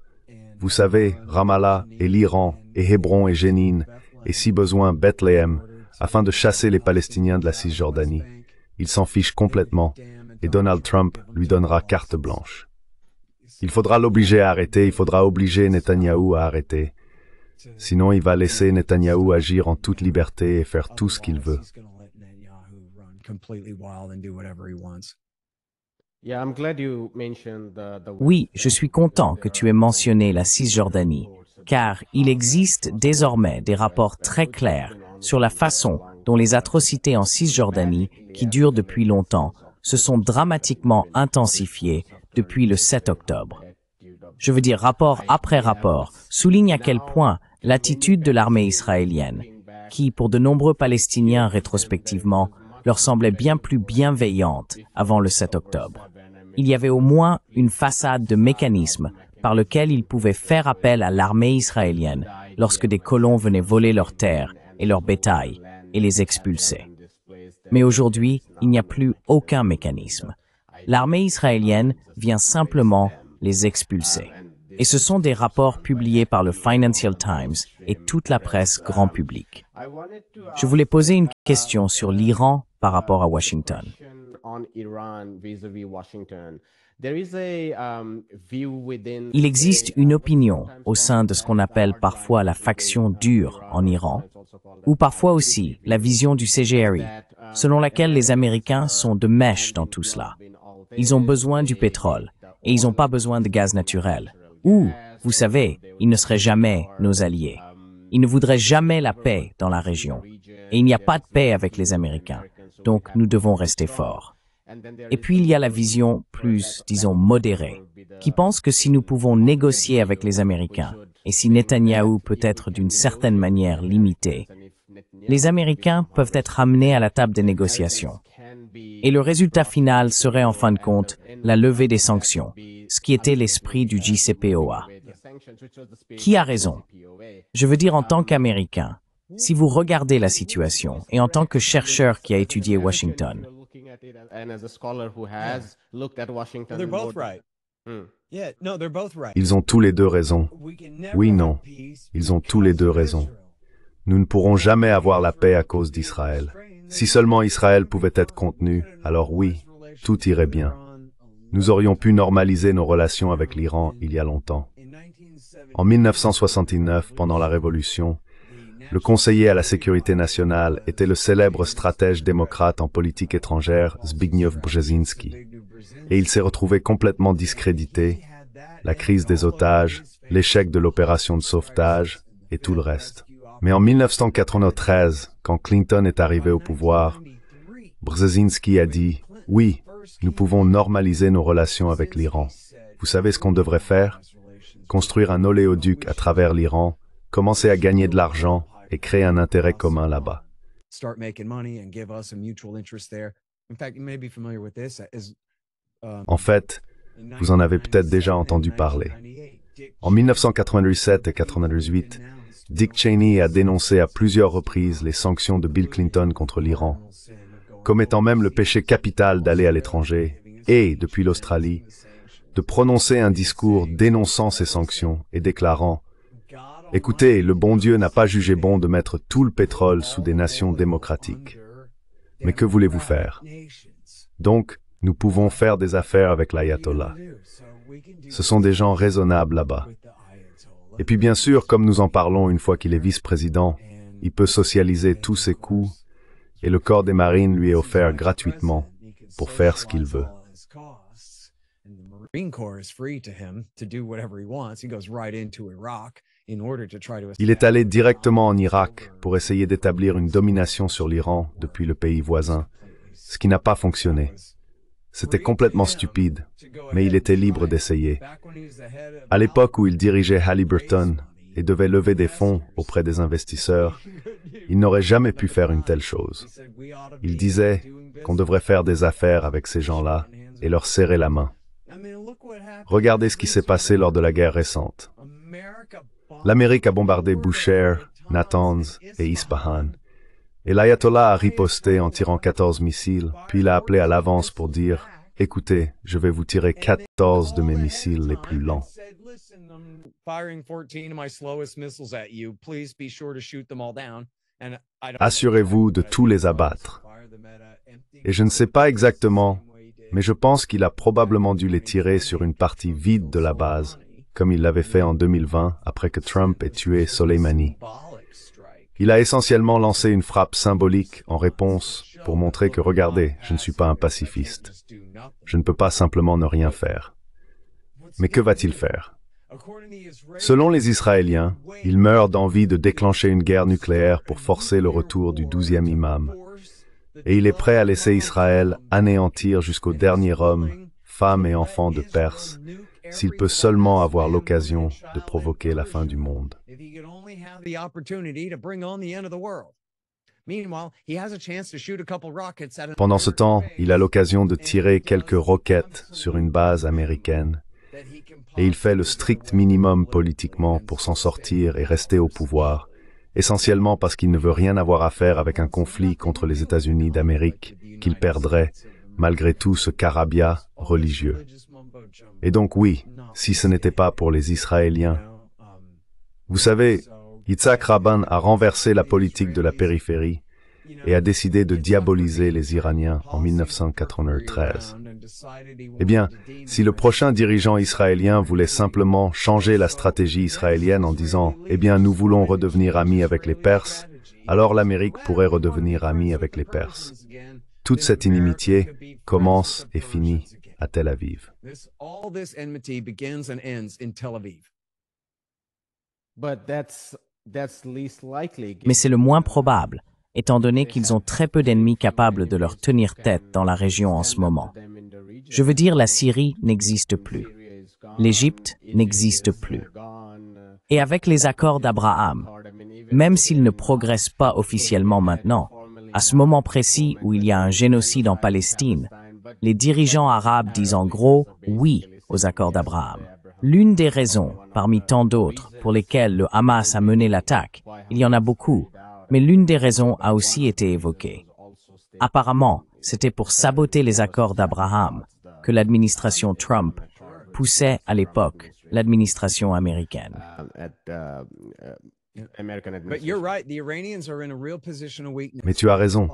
vous savez, Ramallah et l'Iran et Hébron et Jénine, et si besoin Bethléem, afin de chasser les Palestiniens de la Cisjordanie, ils s'en fichent complètement, et Donald Trump lui donnera carte blanche. Il faudra l'obliger à arrêter, il faudra obliger Netanyahou à arrêter. Sinon, il va laisser Netanyahou agir en toute liberté et faire tout ce qu'il veut. Oui, je suis content que tu aies mentionné la Cisjordanie, car il existe désormais des rapports très clairs sur la façon dont les atrocités en Cisjordanie, qui durent depuis longtemps, se sont dramatiquement intensifiées depuis le 7 octobre. Je veux dire, rapport après rapport, souligne à quel point l'attitude de l'armée israélienne, qui, pour de nombreux Palestiniens rétrospectivement, leur semblait bien plus bienveillante avant le 7 octobre. Il y avait au moins une façade de mécanismes par lequel ils pouvaient faire appel à l'armée israélienne lorsque des colons venaient voler leurs terres et leur bétail et les expulser. Mais aujourd'hui, il n'y a plus aucun mécanisme. L'armée israélienne vient simplement les expulser. Et ce sont des rapports publiés par le Financial Times et toute la presse grand public. Je voulais poser une question sur l'Iran par rapport à Washington. Il existe une opinion au sein de ce qu'on appelle parfois la faction dure en Iran, ou parfois aussi la vision du CGRI, selon laquelle les Américains sont de mèche dans tout cela. Ils ont besoin du pétrole et ils n'ont pas besoin de gaz naturel. Ou, vous savez, ils ne seraient jamais nos alliés. Ils ne voudraient jamais la paix dans la région. Et il n'y a pas de paix avec les Américains. Donc nous devons rester forts. Et puis il y a la vision plus, disons, modérée, qui pense que si nous pouvons négocier avec les Américains, et si Netanyahou peut être d'une certaine manière limité, les Américains peuvent être amenés à la table des négociations. Et le résultat final serait en fin de compte la levée des sanctions, ce qui était l'esprit du JCPOA. Qui a raison? Je veux dire en tant qu'Américain, si vous regardez la situation, et en tant que chercheur qui a étudié Washington, Ils ont tous les deux raison. Oui, non. Ils ont tous les deux raison. Nous ne pourrons jamais avoir la paix à cause d'Israël. Si seulement Israël pouvait être contenu, alors oui, tout irait bien. Nous aurions pu normaliser nos relations avec l'Iran il y a longtemps. En 1969, pendant la Révolution, le conseiller à la sécurité nationale était le célèbre stratège démocrate en politique étrangère Zbigniew Brzezinski. Et il s'est retrouvé complètement discrédité, la crise des otages, l'échec de l'opération de sauvetage et tout le reste. Mais en 1993, quand Clinton est arrivé au pouvoir, Brzezinski a dit « Oui, nous pouvons normaliser nos relations avec l'Iran. Vous savez ce qu'on devrait faire? Construire un oléoduc à travers l'Iran, commencer à gagner de l'argent et créer un intérêt commun là-bas. » En fait, vous en avez peut-être déjà entendu parler. En 1997 et 1998, Dick Cheney a dénoncé à plusieurs reprises les sanctions de Bill Clinton contre l'Iran, commettant même le péché capital d'aller à l'étranger et, depuis l'Australie, de prononcer un discours dénonçant ces sanctions et déclarant « Écoutez, le bon Dieu n'a pas jugé bon de mettre tout le pétrole sous des nations démocratiques. Mais que voulez-vous faire? Donc, nous pouvons faire des affaires avec l'ayatollah. Ce sont des gens raisonnables là-bas. Et puis bien sûr, comme nous en parlons une fois qu'il est vice-président, il peut socialiser tous ses coûts et le corps des marines lui est offert gratuitement pour faire ce qu'il veut. Il est allé directement en Irak pour essayer d'établir une domination sur l'Iran depuis le pays voisin, ce qui n'a pas fonctionné. C'était complètement stupide, mais il était libre d'essayer. À l'époque où il dirigeait Halliburton et devait lever des fonds auprès des investisseurs, il n'aurait jamais pu faire une telle chose. Il disait qu'on devrait faire des affaires avec ces gens-là et leur serrer la main. Regardez ce qui s'est passé lors de la guerre récente. L'Amérique a bombardé Bushehr, Natanz et Ispahan. Et l'ayatollah a riposté en tirant 14 missiles, puis il a appelé à l'avance pour dire « Écoutez, je vais vous tirer 14 de mes missiles les plus lents. » Assurez-vous de tous les abattre. Et je ne sais pas exactement, mais je pense qu'il a probablement dû les tirer sur une partie vide de la base, comme il l'avait fait en 2020 après que Trump ait tué Soleimani. Il a essentiellement lancé une frappe symbolique en réponse pour montrer que, regardez, je ne suis pas un pacifiste. Je ne peux pas simplement ne rien faire. Mais que va-t-il faire? Selon les Israéliens, il meurt d'envie de déclencher une guerre nucléaire pour forcer le retour du 12e imam. Et il est prêt à laisser Israël anéantir jusqu'au dernier homme, femme et enfant de Perse, s'il peut seulement avoir l'occasion de provoquer la fin du monde. Pendant ce temps, il a l'occasion de tirer quelques roquettes sur une base américaine, et il fait le strict minimum politiquement pour s'en sortir et rester au pouvoir, essentiellement parce qu'il ne veut rien avoir à faire avec un conflit contre les États-Unis d'Amérique, qu'il perdrait, malgré tout, ce charabia religieux. Et donc oui, si ce n'était pas pour les Israéliens. Vous savez, Yitzhak Rabin a renversé la politique de la périphérie et a décidé de diaboliser les Iraniens en 1993. Eh bien, si le prochain dirigeant israélien voulait simplement changer la stratégie israélienne en disant « Eh bien, nous voulons redevenir amis avec les Perses », alors l'Amérique pourrait redevenir amie avec les Perses. Toute cette inimitié commence et finit à Tel Aviv. Mais c'est le moins probable, étant donné qu'ils ont très peu d'ennemis capables de leur tenir tête dans la région en ce moment. Je veux dire, la Syrie n'existe plus. L'Égypte n'existe plus. Et avec les accords d'Abraham, même s'ils ne progressent pas officiellement maintenant, à ce moment précis où il y a un génocide en Palestine, les dirigeants arabes disent en gros oui aux accords d'Abraham. L'une des raisons, parmi tant d'autres, pour lesquelles le Hamas a mené l'attaque, il y en a beaucoup, mais l'une des raisons a aussi été évoquée. Apparemment, c'était pour saboter les accords d'Abraham que l'administration Trump poussait à l'époque l'administration américaine. Mais tu as raison.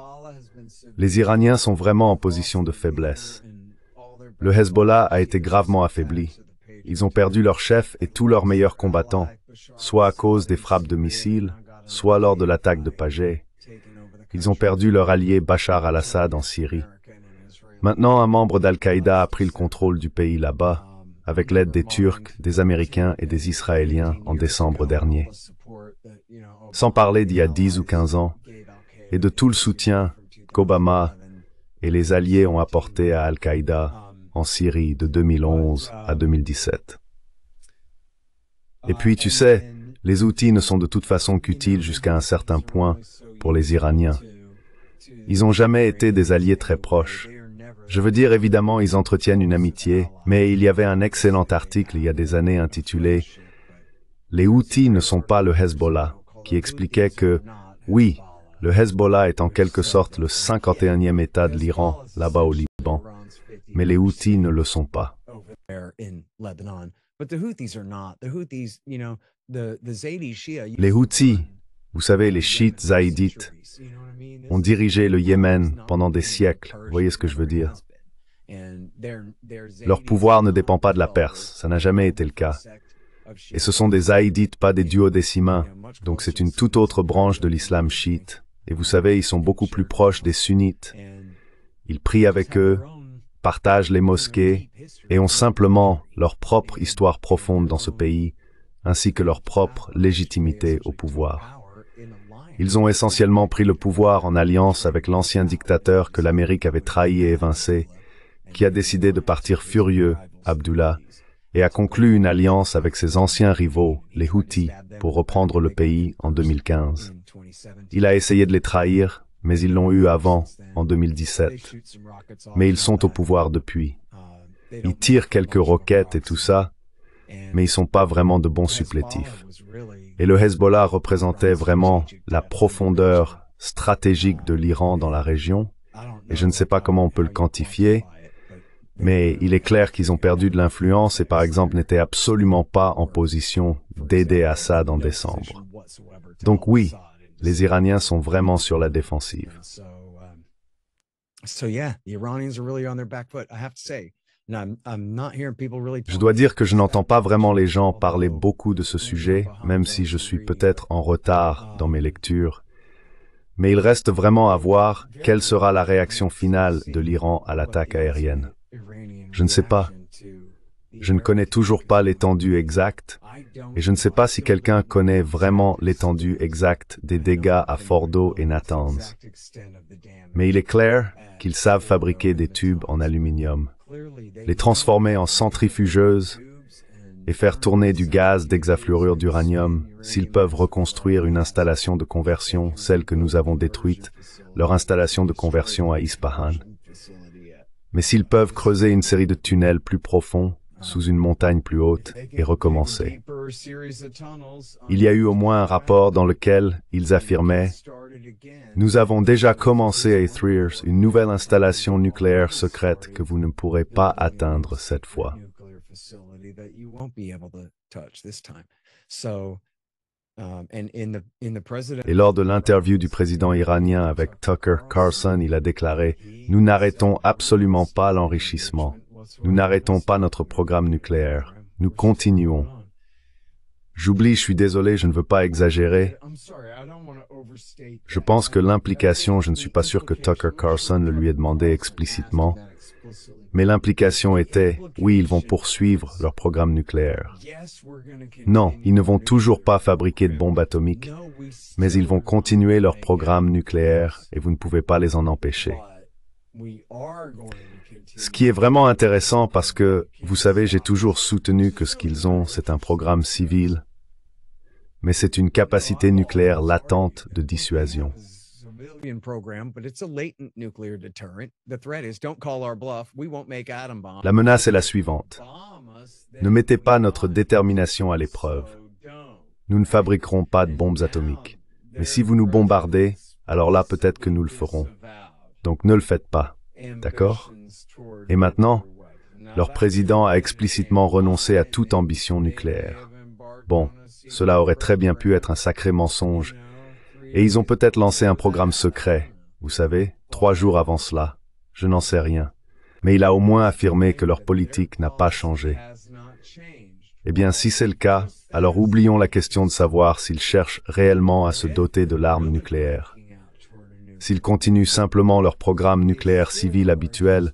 Les Iraniens sont vraiment en position de faiblesse. Le Hezbollah a été gravement affaibli. Ils ont perdu leur chef et tous leurs meilleurs combattants, soit à cause des frappes de missiles, soit lors de l'attaque de Pagé. Ils ont perdu leur allié Bachar al-Assad en Syrie. Maintenant, un membre d'Al-Qaïda a pris le contrôle du pays là-bas, avec l'aide des Turcs, des Américains et des Israéliens en décembre dernier. Sans parler d'il y a 10 ou 15 ans, et de tout le soutien qu'Obama et les alliés ont apporté à Al-Qaïda en Syrie de 2011 à 2017. Et puis, tu sais, les outils ne sont de toute façon qu'utiles jusqu'à un certain point pour les Iraniens. Ils n'ont jamais été des alliés très proches. Je veux dire, évidemment, ils entretiennent une amitié, mais il y avait un excellent article il y a des années intitulé « Les Houthis ne sont pas le Hezbollah », qui expliquait que, oui, le Hezbollah est en quelque sorte le 51e État de l'Iran, là-bas au Liban, mais les Houthis ne le sont pas. Les Houthis, vous savez, les chiites zaïdites, ont dirigé le Yémen pendant des siècles. Vous voyez ce que je veux dire? Leur pouvoir ne dépend pas de la Perse, ça n'a jamais été le cas. Et ce sont des zaïdites, pas des duodécimains, donc c'est une toute autre branche de l'islam chiite. Et vous savez, ils sont beaucoup plus proches des sunnites. Ils prient avec eux, partagent les mosquées, et ont simplement leur propre histoire profonde dans ce pays, ainsi que leur propre légitimité au pouvoir. Ils ont essentiellement pris le pouvoir en alliance avec l'ancien dictateur que l'Amérique avait trahi et évincé, qui a décidé de partir furieux, Abdullah, et a conclu une alliance avec ses anciens rivaux, les Houthis, pour reprendre le pays en 2015. Il a essayé de les trahir, mais ils l'ont eu avant, en 2017. Mais ils sont au pouvoir depuis. Ils tirent quelques roquettes et tout ça, mais ils sont pas vraiment de bons supplétifs. Et le Hezbollah représentait vraiment la profondeur stratégique de l'Iran dans la région, et je ne sais pas comment on peut le quantifier, mais il est clair qu'ils ont perdu de l'influence et par exemple n'étaient absolument pas en position d'aider Assad en décembre. Donc oui, les Iraniens sont vraiment sur la défensive. Je dois dire que je n'entends pas vraiment les gens parler beaucoup de ce sujet, même si je suis peut-être en retard dans mes lectures. Mais il reste vraiment à voir quelle sera la réaction finale de l'Iran à l'attaque aérienne. Je ne sais pas. Je ne connais toujours pas l'étendue exacte, et je ne sais pas si quelqu'un connaît vraiment l'étendue exacte des dégâts à Fordo et Natanz. Mais il est clair qu'ils savent fabriquer des tubes en aluminium, les transformer en centrifugeuses et faire tourner du gaz d'hexafluorure d'uranium. S'ils peuvent reconstruire une installation de conversion, celle que nous avons détruite, leur installation de conversion à Ispahan. Mais s'ils peuvent creuser une série de tunnels plus profonds, sous une montagne plus haute et recommencer. Il y a eu au moins un rapport dans lequel ils affirmaient « Nous avons déjà commencé à Threers, une nouvelle installation nucléaire secrète que vous ne pourrez pas atteindre cette fois. » Et lors de l'interview du président iranien avec Tucker Carlson, il a déclaré « Nous n'arrêtons absolument pas l'enrichissement. Nous n'arrêtons pas notre programme nucléaire. Nous continuons. » J'oublie, je suis désolé, je ne veux pas exagérer. Je pense que l'implication, je ne suis pas sûr que Tucker Carlson le lui ait demandé explicitement, mais l'implication était, oui, ils vont poursuivre leur programme nucléaire. Non, ils ne vont toujours pas fabriquer de bombes atomiques, mais ils vont continuer leur programme nucléaire et vous ne pouvez pas les en empêcher. Ce qui est vraiment intéressant parce que, vous savez, j'ai toujours soutenu que ce qu'ils ont, c'est un programme civil, mais c'est une capacité nucléaire latente de dissuasion. La menace est la suivante. Ne mettez pas notre détermination à l'épreuve. Nous ne fabriquerons pas de bombes atomiques. Mais si vous nous bombardez, alors là peut-être que nous le ferons. Donc ne le faites pas. D'accord? Et maintenant, leur président a explicitement renoncé à toute ambition nucléaire. Bon, cela aurait très bien pu être un sacré mensonge. Et ils ont peut-être lancé un programme secret, vous savez, 3 jours avant cela. Je n'en sais rien. Mais il a au moins affirmé que leur politique n'a pas changé. Eh bien, si c'est le cas, alors oublions la question de savoir s'ils cherchent réellement à se doter de l'arme nucléaire. S'ils continuent simplement leur programme nucléaire civil habituel,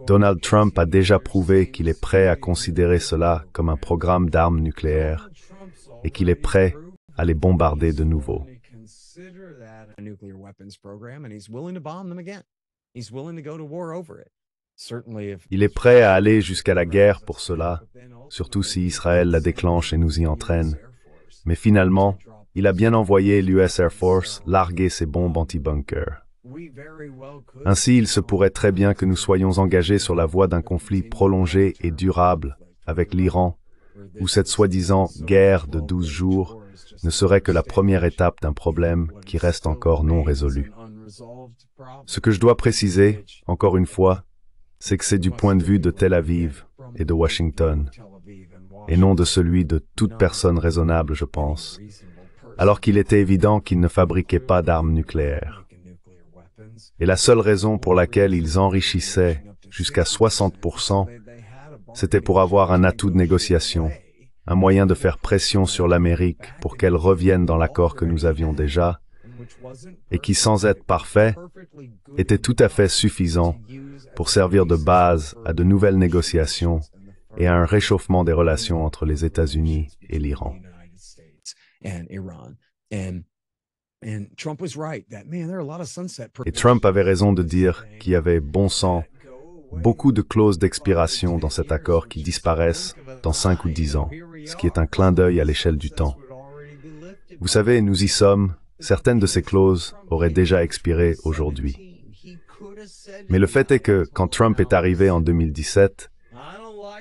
Donald Trump a déjà prouvé qu'il est prêt à considérer cela comme un programme d'armes nucléaires et qu'il est prêt à les bombarder de nouveau. Il est prêt à aller jusqu'à la guerre pour cela, surtout si Israël la déclenche et nous y entraîne. Mais finalement, il a bien envoyé l'US Air Force larguer ses bombes anti-bunker. Ainsi, il se pourrait très bien que nous soyons engagés sur la voie d'un conflit prolongé et durable avec l'Iran, où cette soi-disant guerre de 12 jours ne serait que la première étape d'un problème qui reste encore non résolu. Ce que je dois préciser, encore une fois, c'est que c'est du point de vue de Tel Aviv et de Washington, et non de celui de toute personne raisonnable, je pense, alors qu'il était évident qu'ils ne fabriquaient pas d'armes nucléaires. Et la seule raison pour laquelle ils enrichissaient jusqu'à 60%, c'était pour avoir un atout de négociation, un moyen de faire pression sur l'Amérique pour qu'elle revienne dans l'accord que nous avions déjà, et qui, sans être parfait, était tout à fait suffisant pour servir de base à de nouvelles négociations et à un réchauffement des relations entre les États-Unis et l'Iran. Et Trump avait raison de dire qu'il y avait, bon sang, beaucoup de clauses d'expiration dans cet accord qui disparaissent dans 5 ou 10 ans, ce qui est un clin d'œil à l'échelle du temps. Vous savez, nous y sommes, certaines de ces clauses auraient déjà expiré aujourd'hui. Mais le fait est que, quand Trump est arrivé en 2017,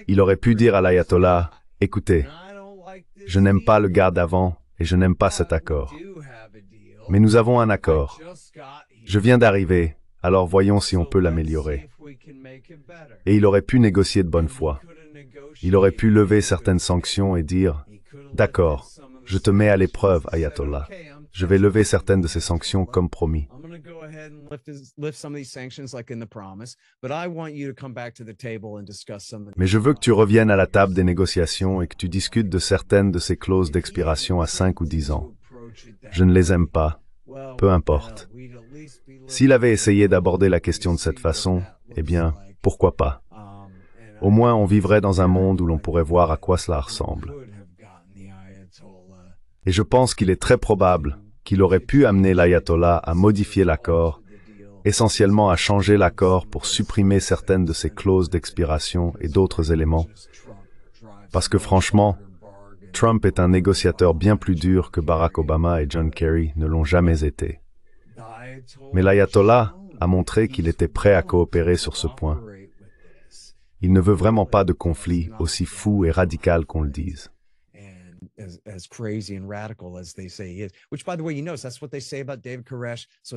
il aurait pu dire à l'ayatollah, « Écoutez, je n'aime pas le gars d'avant et je n'aime pas cet accord. Mais nous avons un accord. Je viens d'arriver, alors voyons si on peut l'améliorer. » Et il aurait pu négocier de bonne foi. Il aurait pu lever certaines sanctions et dire « D'accord, je te mets à l'épreuve, ayatollah. Je vais lever certaines de ces sanctions comme promis. » Mais je veux que tu reviennes à la table des négociations et que tu discutes de certaines de ces clauses d'expiration à 5 ou 10 ans. Je ne les aime pas. Peu importe. S'il avait essayé d'aborder la question de cette façon, eh bien, pourquoi pas? Au moins, on vivrait dans un monde où l'on pourrait voir à quoi cela ressemble. Et je pense qu'il est très probable qu'il aurait pu amener l'ayatollah à modifier l'accord, essentiellement à changer l'accord pour supprimer certaines de ses clauses d'expiration et d'autres éléments. Parce que franchement, Trump est un négociateur bien plus dur que Barack Obama et John Kerry ne l'ont jamais été. Mais l'ayatollah a montré qu'il était prêt à coopérer sur ce point. Il ne veut vraiment pas de conflit aussi fou et radical qu'on le dise.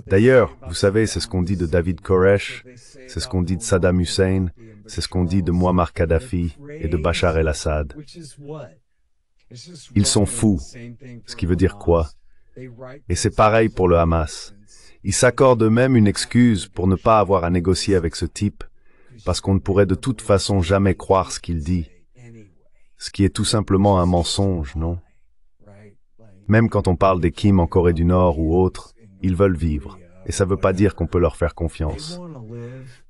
D'ailleurs, vous savez, c'est ce qu'on dit de David Koresh, c'est ce qu'on dit de Saddam Hussein, c'est ce qu'on dit de Muammar Kadhafi et de Bachar el-Assad. Ils sont fous, ce qui veut dire quoi? Et c'est pareil pour le Hamas. Ils s'accordent eux-mêmes une excuse pour ne pas avoir à négocier avec ce type, parce qu'on ne pourrait de toute façon jamais croire ce qu'il dit. Ce qui est tout simplement un mensonge, non? Même quand on parle des Kim en Corée du Nord ou autres, ils veulent vivre, et ça ne veut pas dire qu'on peut leur faire confiance.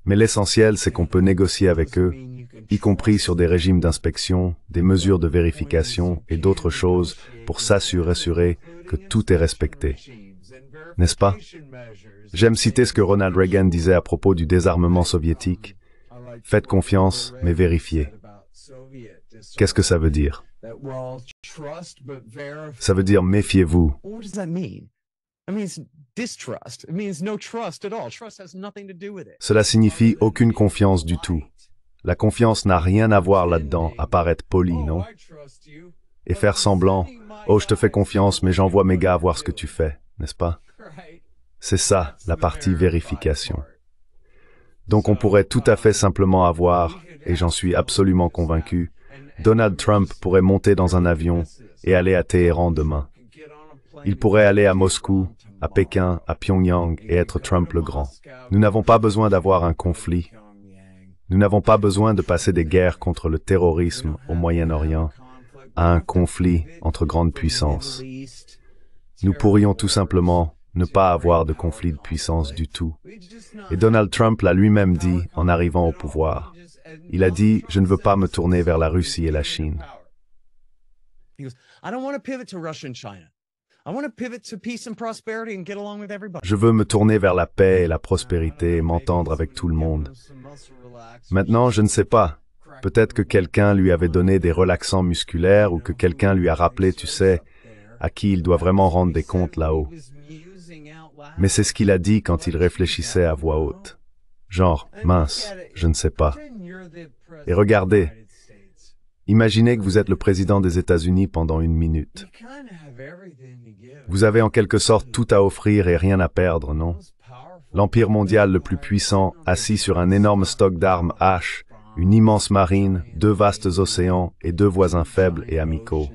Mais l'essentiel, c'est qu'on peut négocier avec eux, y compris sur des régimes d'inspection, des mesures de vérification et d'autres choses pour s'assurer que tout est respecté. N'est-ce pas? J'aime citer ce que Ronald Reagan disait à propos du désarmement soviétique. Faites confiance, mais vérifiez. Qu'est-ce que ça veut dire? Ça veut dire méfiez-vous. Cela signifie aucune confiance du tout. La confiance n'a rien à voir là-dedans, à part être poli, non? Et faire semblant, oh je te fais confiance, mais j'envoie mes gars voir ce que tu fais, n'est-ce pas? C'est ça, la partie vérification. Donc on pourrait tout à fait simplement avoir, et j'en suis absolument convaincu, Donald Trump pourrait monter dans un avion et aller à Téhéran demain. Il pourrait aller à Moscou, à Pékin, à Pyongyang et être Trump le Grand. Nous n'avons pas besoin d'avoir un conflit. Nous n'avons pas besoin de passer des guerres contre le terrorisme au Moyen-Orient à un conflit entre grandes puissances. Nous pourrions tout simplement ne pas avoir de conflit de puissance du tout. Et Donald Trump l'a lui-même dit en arrivant au pouvoir. Il a dit « Je ne veux pas me tourner vers la Russie et la Chine. » Je veux me tourner vers la paix et la prospérité et m'entendre avec tout le monde. Maintenant, je ne sais pas. Peut-être que quelqu'un lui avait donné des relaxants musculaires ou que quelqu'un lui a rappelé, tu sais, à qui il doit vraiment rendre des comptes là-haut. Mais c'est ce qu'il a dit quand il réfléchissait à voix haute. Genre, mince, je ne sais pas. Et regardez, imaginez que vous êtes le président des États-Unis pendant une minute. Vous avez en quelque sorte tout à offrir et rien à perdre, non? L'empire mondial le plus puissant, assis sur un énorme stock d'armes H, une immense marine, 2 vastes océans et 2 voisins faibles et amicaux.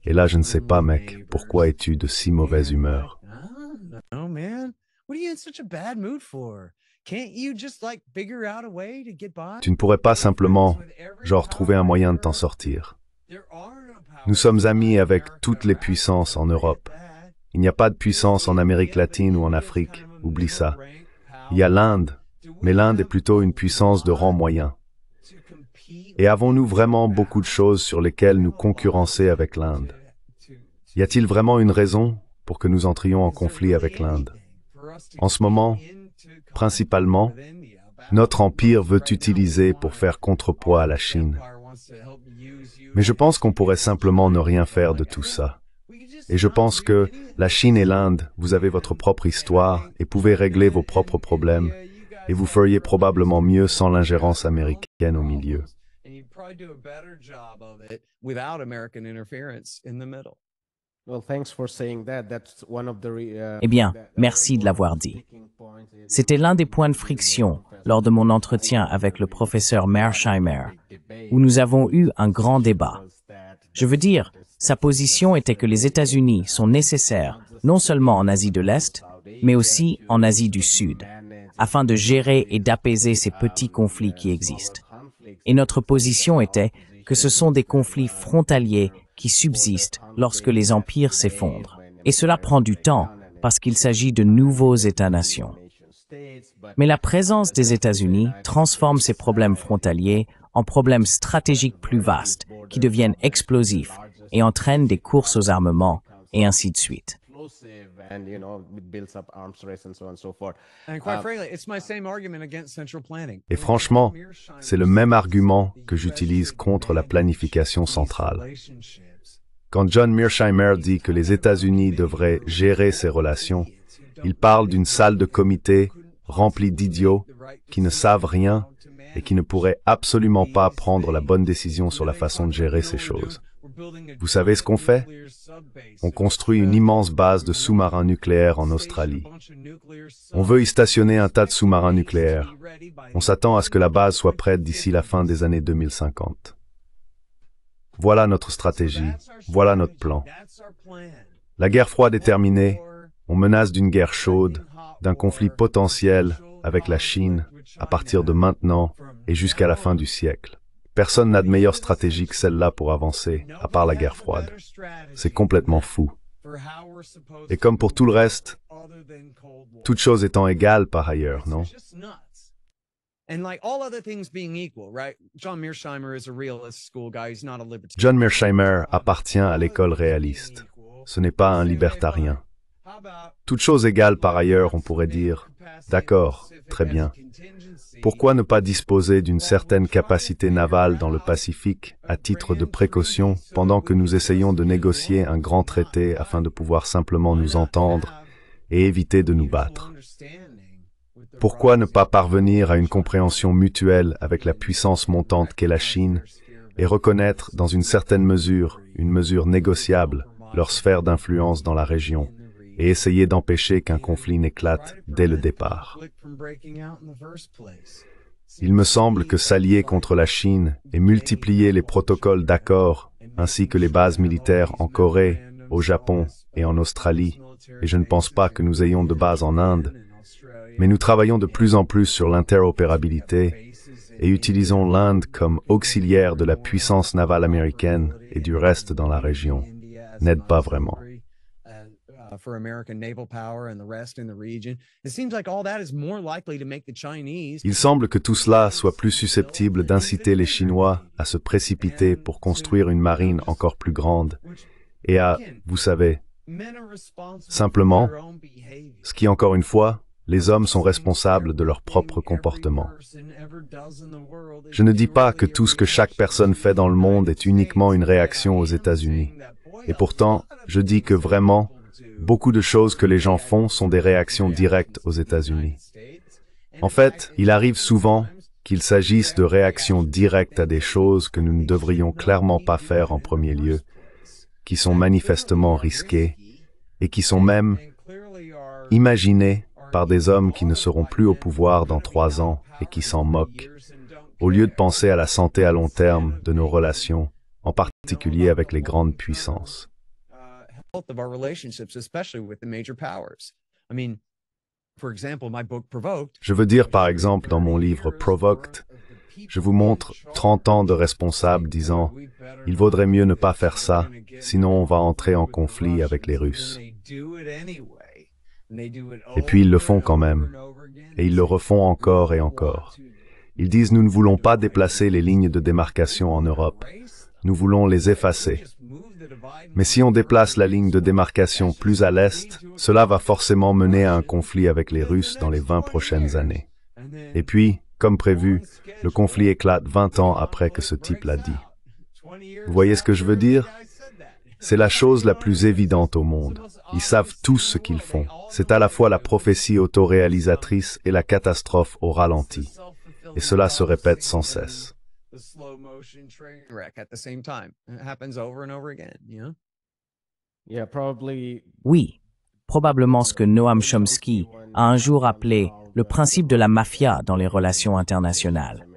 Et là, je ne sais pas, mec, pourquoi es-tu de si mauvaise humeur? Tu ne pourrais pas simplement, genre, trouver un moyen de t'en sortir. Nous sommes amis avec toutes les puissances en Europe. Il n'y a pas de puissance en Amérique latine ou en Afrique. Oublie ça. Il y a l'Inde, mais l'Inde est plutôt une puissance de rang moyen. Et avons-nous vraiment beaucoup de choses sur lesquelles nous concurrencer avec l'Inde? Y a-t-il vraiment une raison pour que nous entrions en conflit avec l'Inde? En ce moment, principalement, notre empire veut utiliser pour faire contrepoids à la Chine. Mais je pense qu'on pourrait simplement ne rien faire de tout ça. Et je pense que la Chine et l'Inde, vous avez votre propre histoire et pouvez régler vos propres problèmes, et vous feriez probablement mieux sans l'ingérence américaine au milieu. Eh bien, merci de l'avoir dit. C'était l'un des points de friction lors de mon entretien avec le professeur Mearsheimer, où nous avons eu un grand débat. Je veux dire, sa position était que les États-Unis sont nécessaires non seulement en Asie de l'Est, mais aussi en Asie du Sud, afin de gérer et d'apaiser ces petits conflits qui existent. Et notre position était que ce sont des conflits frontaliers qui subsistent lorsque les empires s'effondrent. Et cela prend du temps parce qu'il s'agit de nouveaux États-nations. Mais la présence des États-Unis transforme ces problèmes frontaliers en problèmes stratégiques plus vastes qui deviennent explosifs et entraînent des courses aux armements et ainsi de suite. Et franchement, c'est le même argument que j'utilise contre la planification centrale. Quand John Mearsheimer dit que les États-Unis devraient gérer ces relations, il parle d'une salle de comité remplie d'idiots qui ne savent rien et qui ne pourrait absolument pas prendre la bonne décision sur la façon de gérer ces choses. Vous savez ce qu'on fait? On construit une immense base de sous-marins nucléaires en Australie. On veut y stationner un tas de sous-marins nucléaires. On s'attend à ce que la base soit prête d'ici la fin des années 2050. Voilà notre stratégie, voilà notre plan. La guerre froide est terminée, on menace d'une guerre chaude, d'un conflit potentiel avec la Chine à partir de maintenant et jusqu'à la fin du siècle. Personne n'a de meilleure stratégie que celle-là pour avancer, à part la guerre froide. C'est complètement fou. Et comme pour tout le reste, toute chose étant égale par ailleurs, non? John Mearsheimer appartient à l'école réaliste. Ce n'est pas un libertarien. Toute chose égale par ailleurs, on pourrait dire, d'accord, très bien. Pourquoi ne pas disposer d'une certaine capacité navale dans le Pacifique à titre de précaution pendant que nous essayons de négocier un grand traité afin de pouvoir simplement nous entendre et éviter de nous battre? Pourquoi ne pas parvenir à une compréhension mutuelle avec la puissance montante qu'est la Chine et reconnaître dans une certaine mesure, une mesure négociable, leur sphère d'influence dans la région et essayer d'empêcher qu'un conflit n'éclate dès le départ? Il me semble que s'allier contre la Chine et multiplier les protocoles d'accord ainsi que les bases militaires en Corée, au Japon et en Australie, et je ne pense pas que nous ayons de bases en Inde, mais nous travaillons de plus en plus sur l'interopérabilité et utilisons l'Inde comme auxiliaire de la puissance navale américaine et du reste dans la région, n'aide pas vraiment. Il semble que tout cela soit plus susceptible d'inciter les Chinois à se précipiter pour construire une marine encore plus grande et à, vous savez, simplement, ce qui encore une fois, les hommes sont responsables de leur propre comportement. Je ne dis pas que tout ce que chaque personne fait dans le monde est uniquement une réaction aux États-Unis. Et pourtant, je dis que vraiment, beaucoup de choses que les gens font sont des réactions directes aux États-Unis. En fait, il arrive souvent qu'il s'agisse de réactions directes à des choses que nous ne devrions clairement pas faire en premier lieu, qui sont manifestement risquées et qui sont même imaginées par des hommes qui ne seront plus au pouvoir dans 3 ans et qui s'en moquent, au lieu de penser à la santé à long terme de nos relations, en particulier avec les grandes puissances. Je veux dire, par exemple, dans mon livre Provoked, je vous montre 30 ans de responsables disant « Il vaudrait mieux ne pas faire ça, sinon on va entrer en conflit avec les Russes. » Et puis ils le font quand même, et ils le refont encore et encore. Ils disent « Nous ne voulons pas déplacer les lignes de démarcation en Europe, nous voulons les effacer. » Mais si on déplace la ligne de démarcation plus à l'est, cela va forcément mener à un conflit avec les Russes dans les 20 prochaines années. Et puis, comme prévu, le conflit éclate 20 ans après que ce type l'a dit. Vous voyez ce que je veux dire? C'est la chose la plus évidente au monde. Ils savent tous ce qu'ils font. C'est à la fois la prophétie autoréalisatrice et la catastrophe au ralenti. Et cela se répète sans cesse. Oui, probablement ce que Noam Chomsky a un jour appelé le principe de la mafia dans les relations internationales.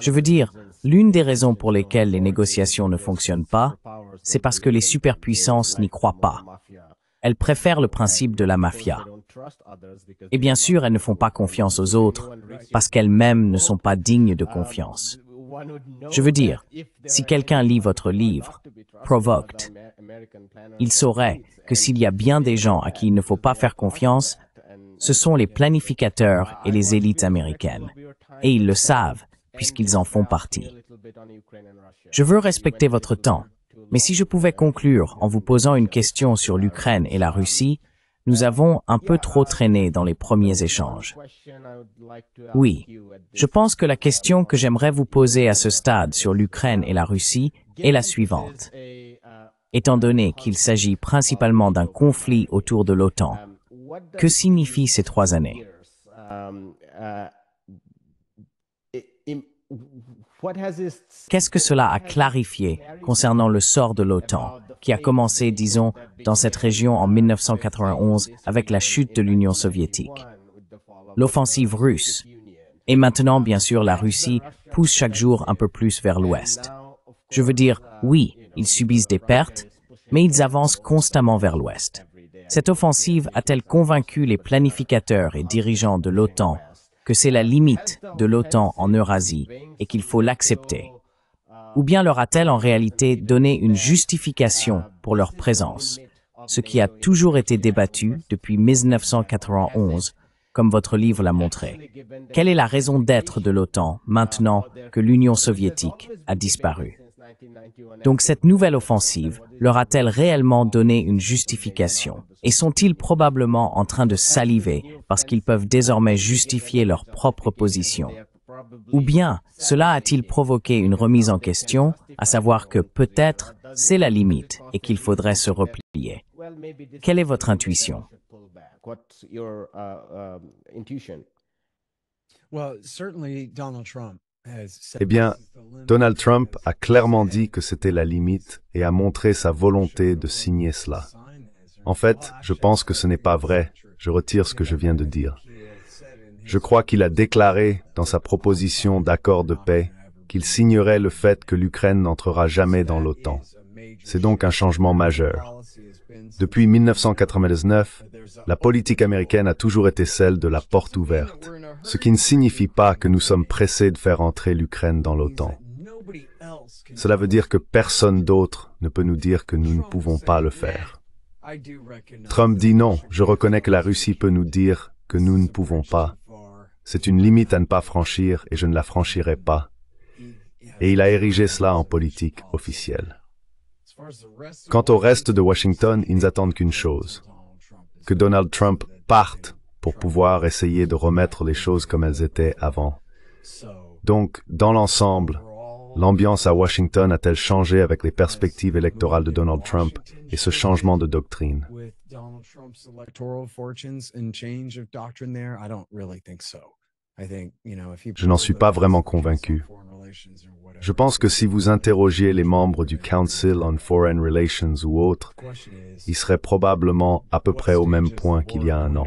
Je veux dire, l'une des raisons pour lesquelles les négociations ne fonctionnent pas, c'est parce que les superpuissances n'y croient pas. Elles préfèrent le principe de la mafia. Et bien sûr, elles ne font pas confiance aux autres, parce qu'elles-mêmes ne sont pas dignes de confiance. Je veux dire, si quelqu'un lit votre livre, Provoked, il saurait que s'il y a bien des gens à qui il ne faut pas faire confiance, ce sont les planificateurs et les élites américaines. Et ils le savent, puisqu'ils en font partie. Je veux respecter votre temps, mais si je pouvais conclure en vous posant une question sur l'Ukraine et la Russie, nous avons un peu trop traîné dans les premiers échanges. Oui, je pense que la question que j'aimerais vous poser à ce stade sur l'Ukraine et la Russie est la suivante. Étant donné qu'il s'agit principalement d'un conflit autour de l'OTAN, que signifient ces 3 années? Qu'est-ce que cela a clarifié concernant le sort de l'OTAN, qui a commencé, disons, dans cette région en 1991 avec la chute de l'Union soviétique? L'offensive russe. Et maintenant, bien sûr, la Russie pousse chaque jour un peu plus vers l'ouest. Je veux dire, oui, ils subissent des pertes, mais ils avancent constamment vers l'ouest. Cette offensive a-t-elle convaincu les planificateurs et dirigeants de l'OTAN que c'est la limite de l'OTAN en Eurasie et qu'il faut l'accepter? Ou bien leur a-t-elle en réalité donné une justification pour leur présence, ce qui a toujours été débattu depuis 1991, comme votre livre l'a montré? Quelle est la raison d'être de l'OTAN maintenant que l'Union soviétique a disparu? Donc cette nouvelle offensive leur a-t-elle réellement donné une justification? Et sont-ils probablement en train de saliver parce qu'ils peuvent désormais justifier leur propre position? Ou bien cela a-t-il provoqué une remise en question, à savoir que peut-être c'est la limite et qu'il faudrait se replier? Quelle est votre intuition? Eh bien, Donald Trump a clairement dit que c'était la limite et a montré sa volonté de signer cela. En fait, je pense que ce n'est pas vrai. Je retire ce que je viens de dire. Je crois qu'il a déclaré dans sa proposition d'accord de paix qu'il signerait le fait que l'Ukraine n'entrera jamais dans l'OTAN. C'est donc un changement majeur. Depuis 1999, la politique américaine a toujours été celle de la porte ouverte, ce qui ne signifie pas que nous sommes pressés de faire entrer l'Ukraine dans l'OTAN. Cela veut dire que personne d'autre ne peut nous dire que nous ne pouvons pas le faire. Trump dit non, je reconnais que la Russie peut nous dire que nous ne pouvons pas. C'est une limite à ne pas franchir et je ne la franchirai pas. Et il a érigé cela en politique officielle. Quant au reste de Washington, ils n'attendent qu'une chose, que Donald Trump parte pour pouvoir essayer de remettre les choses comme elles étaient avant. Donc, dans l'ensemble, l'ambiance à Washington a-t-elle changé avec les perspectives électorales de Donald Trump et ce changement de doctrine? Je n'en suis pas vraiment convaincu. Je pense que si vous interrogiez les membres du Council on Foreign Relations ou autres, ils seraient probablement à peu près au même point qu'il y a un an.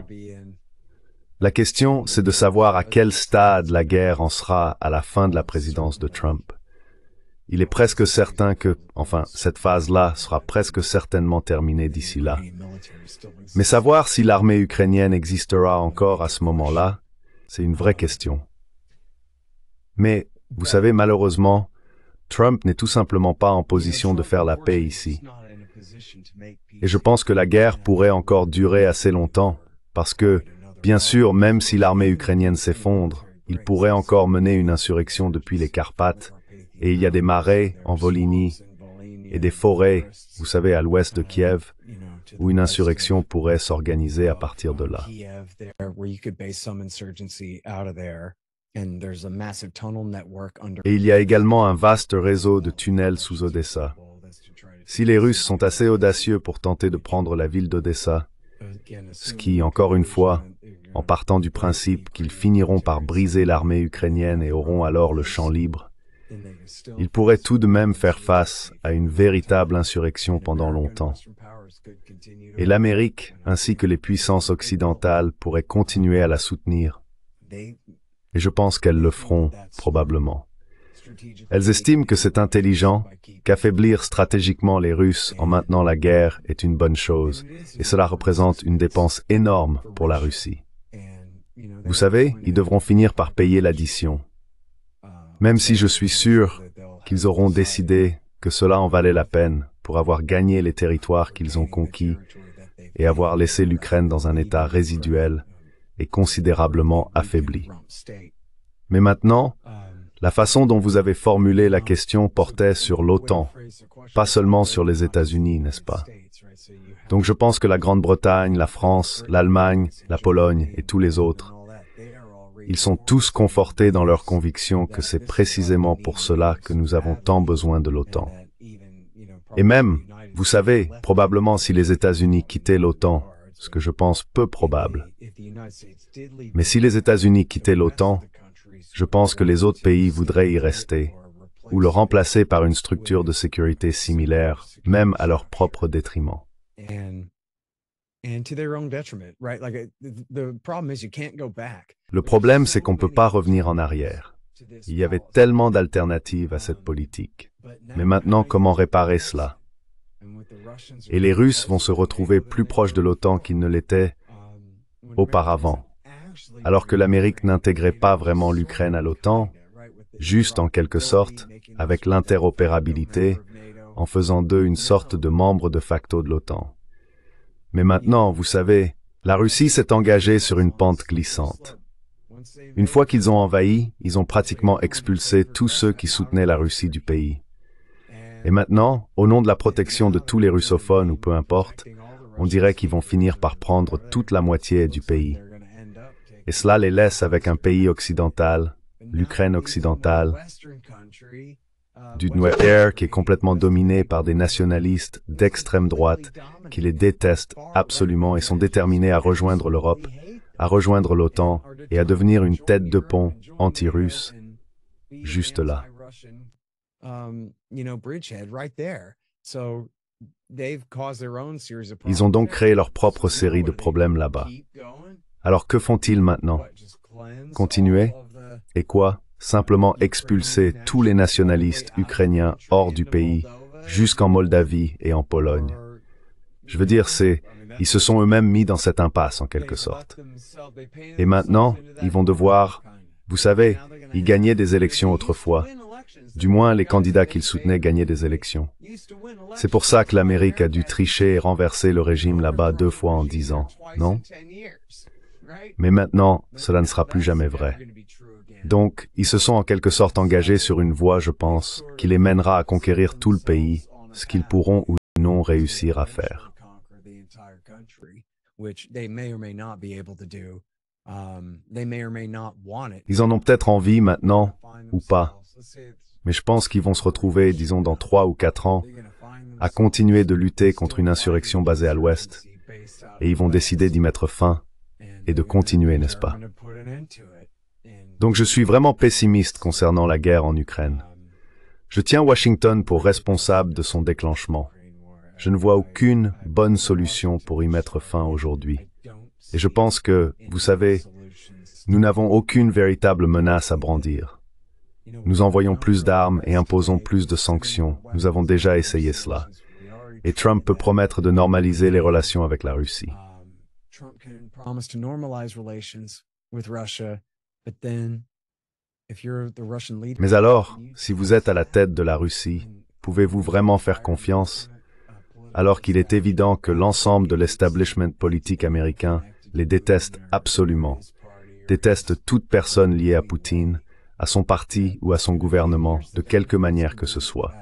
La question, c'est de savoir à quel stade la guerre en sera à la fin de la présidence de Trump. Il est presque certain que, enfin, cette phase-là sera presque certainement terminée d'ici là. Mais savoir si l'armée ukrainienne existera encore à ce moment-là, c'est une vraie question. Mais, vous savez, malheureusement, Trump n'est tout simplement pas en position de faire la paix ici. Et je pense que la guerre pourrait encore durer assez longtemps, parce que, bien sûr, même si l'armée ukrainienne s'effondre, il pourrait encore mener une insurrection depuis les Carpates, et il y a des marais en Volhynie et des forêts, vous savez, à l'ouest de Kiev, où une insurrection pourrait s'organiser à partir de là. Et il y a également un vaste réseau de tunnels sous Odessa. Si les Russes sont assez audacieux pour tenter de prendre la ville d'Odessa, ce qui, encore une fois, en partant du principe qu'ils finiront par briser l'armée ukrainienne et auront alors le champ libre, ils pourraient tout de même faire face à une véritable insurrection pendant longtemps. Et l'Amérique, ainsi que les puissances occidentales, pourraient continuer à la soutenir. Et je pense qu'elles le feront, probablement. Elles estiment que c'est intelligent, qu'affaiblir stratégiquement les Russes en maintenant la guerre est une bonne chose, et cela représente une dépense énorme pour la Russie. Vous savez, ils devront finir par payer l'addition. Même si je suis sûr qu'ils auront décidé que cela en valait la peine pour avoir gagné les territoires qu'ils ont conquis et avoir laissé l'Ukraine dans un état résiduel et considérablement affaibli. Mais maintenant, la façon dont vous avez formulé la question portait sur l'OTAN, pas seulement sur les États-Unis, n'est-ce pas? Donc je pense que la Grande-Bretagne, la France, l'Allemagne, la Pologne et tous les autres, ils sont tous confortés dans leur conviction que c'est précisément pour cela que nous avons tant besoin de l'OTAN. Et même, vous savez, probablement si les États-Unis quittaient l'OTAN, ce que je pense peu probable, mais si les États-Unis quittaient l'OTAN, je pense que les autres pays voudraient y rester, ou le remplacer par une structure de sécurité similaire, même à leur propre détriment. Le problème, c'est qu'on ne peut pas revenir en arrière. Il y avait tellement d'alternatives à cette politique. Mais maintenant, comment réparer cela? Et les Russes vont se retrouver plus proches de l'OTAN qu'ils ne l'étaient auparavant, alors que l'Amérique n'intégrait pas vraiment l'Ukraine à l'OTAN, juste en quelque sorte, avec l'interopérabilité, en faisant d'eux une sorte de membre de facto de l'OTAN. Mais maintenant, vous savez, la Russie s'est engagée sur une pente glissante. Une fois qu'ils ont envahi, ils ont pratiquement expulsé tous ceux qui soutenaient la Russie du pays. Et maintenant, au nom de la protection de tous les russophones ou peu importe, on dirait qu'ils vont finir par prendre toute la moitié du pays. Et cela les laisse avec un pays occidental, l'Ukraine occidentale, du Donbass qui est complètement dominé par des nationalistes d'extrême droite qui les détestent absolument et sont déterminés à rejoindre l'Europe, à rejoindre l'OTAN et à devenir une tête de pont anti-russe, juste là. Ils ont donc créé leur propre série de problèmes là-bas. Alors que font-ils maintenant? Continuer? Et quoi? Simplement expulser tous les nationalistes ukrainiens hors du pays, jusqu'en Moldavie et en Pologne. Je veux dire, ils se sont eux-mêmes mis dans cette impasse en quelque sorte. Et maintenant, ils vont devoir, vous savez, ils gagnaient des élections autrefois. Du moins, les candidats qu'ils soutenaient gagnaient des élections. C'est pour ça que l'Amérique a dû tricher et renverser le régime là-bas 2 fois en 10 ans, non? Mais maintenant, cela ne sera plus jamais vrai. Donc, ils se sont en quelque sorte engagés sur une voie, je pense, qui les mènera à conquérir tout le pays, ce qu'ils pourront ou non réussir à faire. Ils en ont peut-être envie maintenant, ou pas. Mais je pense qu'ils vont se retrouver, disons dans 3 ou 4 ans, à continuer de lutter contre une insurrection basée à l'Ouest, et ils vont décider d'y mettre fin, et de continuer, n'est-ce pas? Donc je suis vraiment pessimiste concernant la guerre en Ukraine. Je tiens Washington pour responsable de son déclenchement. Je ne vois aucune bonne solution pour y mettre fin aujourd'hui. Et je pense que, vous savez, nous n'avons aucune véritable menace à brandir. Nous envoyons plus d'armes et imposons plus de sanctions. Nous avons déjà essayé cela. Et Trump peut promettre de normaliser les relations avec la Russie. Mais alors, si vous êtes à la tête de la Russie, pouvez-vous vraiment faire confiance, alors qu'il est évident que l'ensemble de l'establishment politique américain les déteste absolument, déteste toute personne liée à Poutine, à son parti ou à son gouvernement, de quelque manière que ce soit.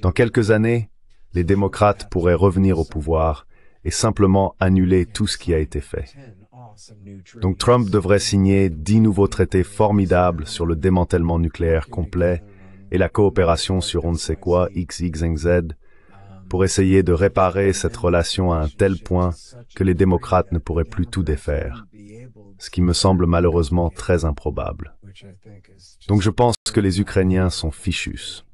Dans quelques années, les démocrates pourraient revenir au pouvoir et simplement annuler tout ce qui a été fait. Donc Trump devrait signer 10 nouveaux traités formidables sur le démantèlement nucléaire complet et la coopération sur on ne sait quoi, XYZ, pour essayer de réparer cette relation à un tel point que les démocrates ne pourraient plus tout défaire, ce qui me semble malheureusement très improbable. Donc je pense que les Ukrainiens sont fichus.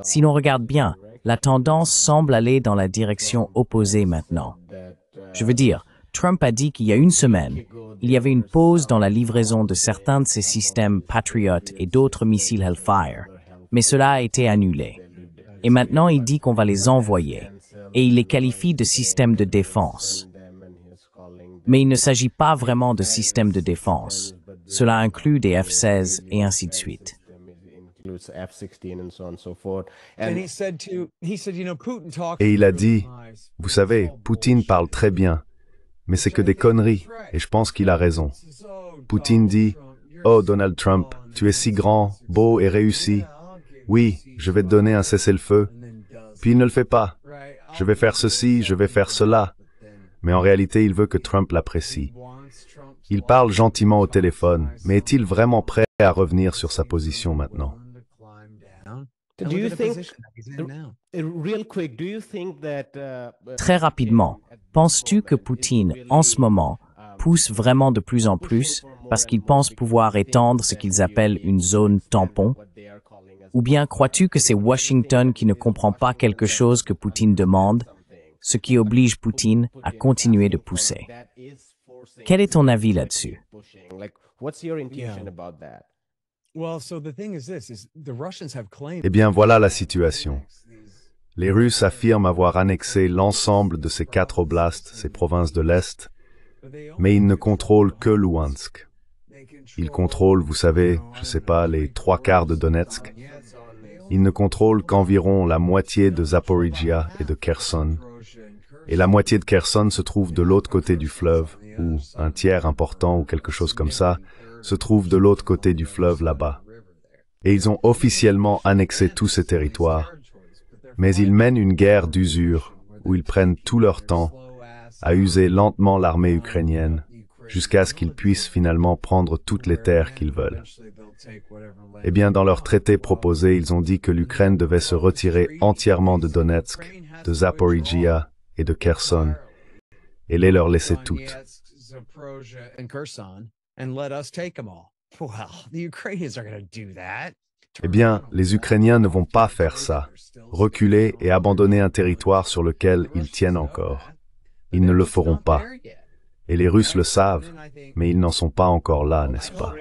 Si l'on regarde bien, la tendance semble aller dans la direction opposée maintenant. Je veux dire, Trump a dit qu'il y a une semaine, il y avait une pause dans la livraison de certains de ses systèmes Patriot et d'autres missiles Hellfire, mais cela a été annulé. Et maintenant, il dit qu'on va les envoyer, et il les qualifie de systèmes de défense. Mais il ne s'agit pas vraiment de systèmes de défense. Cela inclut des F-16 et ainsi de suite. Et il a dit, vous savez, Poutine parle très bien, mais c'est que des conneries, et je pense qu'il a raison. Poutine dit, oh Donald Trump, tu es si grand, beau et réussi. Oui, je vais te donner un cessez-le-feu. Puis il ne le fait pas. Je vais faire ceci, je vais faire cela. Mais en réalité, il veut que Trump l'apprécie. Il parle gentiment au téléphone, mais est-il vraiment prêt à revenir sur sa position maintenant? Très rapidement, Penses-tu que Poutine, en ce moment, pousse vraiment de plus en plus parce qu'il pense pouvoir étendre ce qu'ils appellent une zone tampon? Ou bien crois-tu que c'est Washington qui ne comprend pas quelque chose que Poutine demande, ce qui oblige Poutine à continuer de pousser? Quel est ton avis là-dessus? Eh bien, voilà la situation. Les Russes affirment avoir annexé l'ensemble de ces 4 oblasts, ces provinces de l'Est, mais ils ne contrôlent que Louhansk. Ils contrôlent, vous savez, je sais pas, les 3/4 de Donetsk. Ils ne contrôlent qu'environ la moitié de Zaporizhia et de Kherson. Et la moitié de Kherson se trouve de l'autre côté du fleuve, ou un tiers important ou quelque chose comme ça, se trouve de l'autre côté du fleuve là-bas. Et ils ont officiellement annexé tous ces territoires, mais ils mènent une guerre d'usure, où ils prennent tout leur temps à user lentement l'armée ukrainienne, jusqu'à ce qu'ils puissent finalement prendre toutes les terres qu'ils veulent. Eh bien, dans leur traité proposé, ils ont dit que l'Ukraine devait se retirer entièrement de Donetsk, de Zaporizhia et de Kherson, et les leur laisser toutes. Eh bien, les Ukrainiens ne vont pas faire ça, reculer et abandonner un territoire sur lequel ils tiennent encore. Ils ne le feront pas. Et les Russes le savent, mais ils n'en sont pas encore là, n'est-ce pas?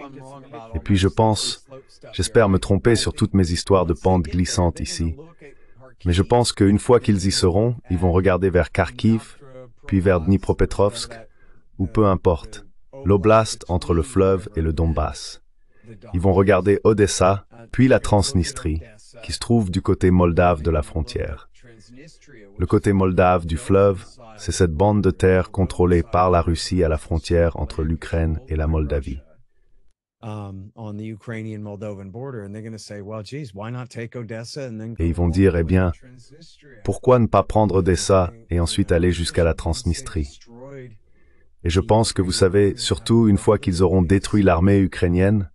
Et puis j'espère me tromper sur toutes mes histoires de pentes glissantes ici, mais je pense qu'une fois qu'ils y seront, ils vont regarder vers Kharkiv, puis vers Dnipropetrovsk, ou peu importe, l'oblast entre le fleuve et le Donbass. Ils vont regarder Odessa, puis la Transnistrie, qui se trouve du côté moldave de la frontière. Le côté moldave du fleuve, c'est cette bande de terre contrôlée par la Russie à la frontière entre l'Ukraine et la Moldavie. Et ils vont dire, eh bien, pourquoi ne pas prendre Odessa et ensuite aller jusqu'à la Transnistrie? Et je pense que vous savez, surtout une fois qu'ils auront détruit l'armée ukrainienne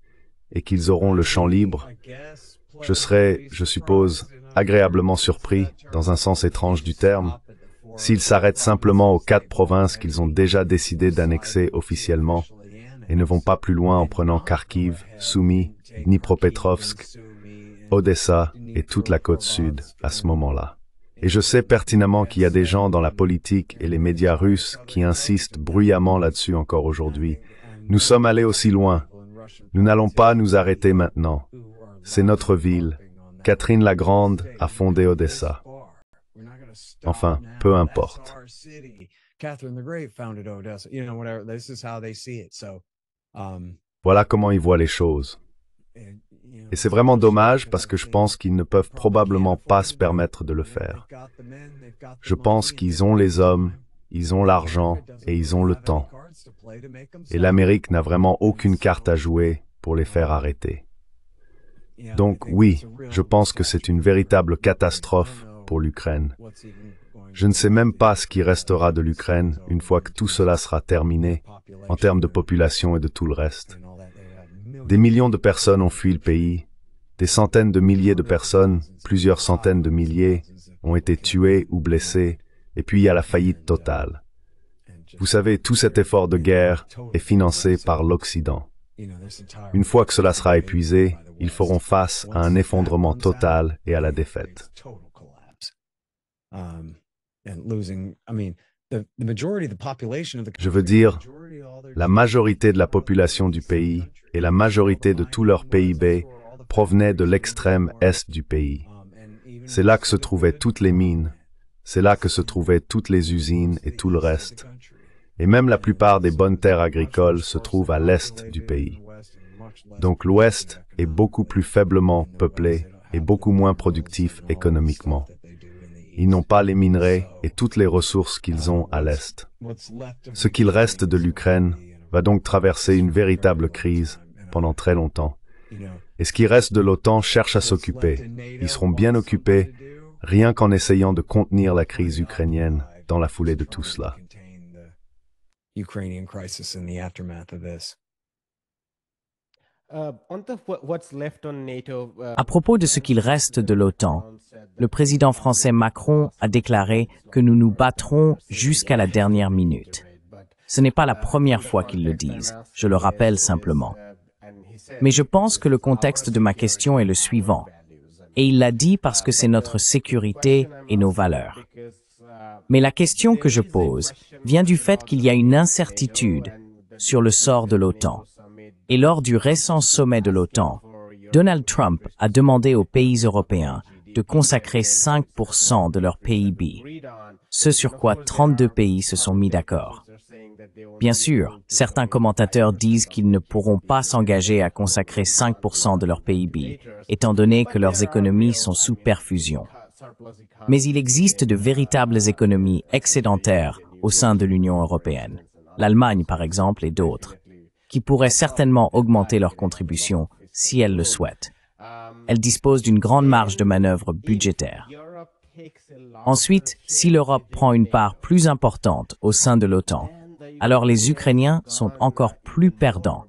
et qu'ils auront le champ libre, je serai, je suppose, agréablement surpris, dans un sens étrange du terme, s'ils s'arrêtent simplement aux 4 provinces qu'ils ont déjà décidé d'annexer officiellement et ne vont pas plus loin en prenant Kharkiv, Soumy, Dnipropetrovsk, Odessa et toute la côte sud à ce moment-là. Et je sais pertinemment qu'il y a des gens dans la politique et les médias russes qui insistent bruyamment là-dessus encore aujourd'hui. Nous sommes allés aussi loin. Nous n'allons pas nous arrêter maintenant. C'est notre ville. Catherine la Grande a fondé Odessa. Enfin, peu importe. Voilà comment ils voient les choses. Et c'est vraiment dommage parce que je pense qu'ils ne peuvent probablement pas se permettre de le faire. Je pense qu'ils ont les hommes, ils ont l'argent et ils ont le temps. Et l'Amérique n'a vraiment aucune carte à jouer pour les faire arrêter. Donc oui, je pense que c'est une véritable catastrophe pour l'Ukraine. Je ne sais même pas ce qui restera de l'Ukraine une fois que tout cela sera terminé, en termes de population et de tout le reste. Des millions de personnes ont fui le pays, des centaines de milliers de personnes, plusieurs centaines de milliers, ont été tuées ou blessées, et puis il y a la faillite totale. Vous savez, tout cet effort de guerre est financé par l'Occident. Une fois que cela sera épuisé, ils feront face à un effondrement total et à la défaite. Je veux dire, la majorité de la population du pays et la majorité de tout leur PIB provenaient de l'extrême est du pays. C'est là que se trouvaient toutes les mines, c'est là que se trouvaient toutes les usines et tout le reste. Et même la plupart des bonnes terres agricoles se trouvent à l'est du pays. Donc l'ouest est beaucoup plus faiblement peuplé et beaucoup moins productif économiquement. Ils n'ont pas les minerais et toutes les ressources qu'ils ont à l'est. Ce qu'il reste de l'Ukraine va donc traverser une véritable crise pendant très longtemps. Et ce qui reste de l'OTAN cherche à s'occuper. Ils seront bien occupés, rien qu'en essayant de contenir la crise ukrainienne dans la foulée de tout cela. À propos de ce qu'il reste de l'OTAN, Le président français Macron a déclaré que nous nous battrons jusqu'à la dernière minute. Ce n'est pas la première fois qu'ils le disent, je le rappelle simplement. Mais je pense que le contexte de ma question est le suivant. Et il l'a dit parce que c'est notre sécurité et nos valeurs. Mais la question que je pose vient du fait qu'il y a une incertitude sur le sort de l'OTAN. Et lors du récent sommet de l'OTAN, Donald Trump a demandé aux pays européens de consacrer 5% de leur PIB, ce sur quoi 32 pays se sont mis d'accord. Bien sûr, certains commentateurs disent qu'ils ne pourront pas s'engager à consacrer 5% de leur PIB, étant donné que leurs économies sont sous perfusion. Mais il existe de véritables économies excédentaires au sein de l'Union européenne, l'Allemagne par exemple et d'autres, qui pourraient certainement augmenter leur contribution si elles le souhaitent. Elles disposent d'une grande marge de manœuvre budgétaire. Ensuite, si l'Europe prend une part plus importante au sein de l'OTAN, alors les Ukrainiens sont encore plus perdants,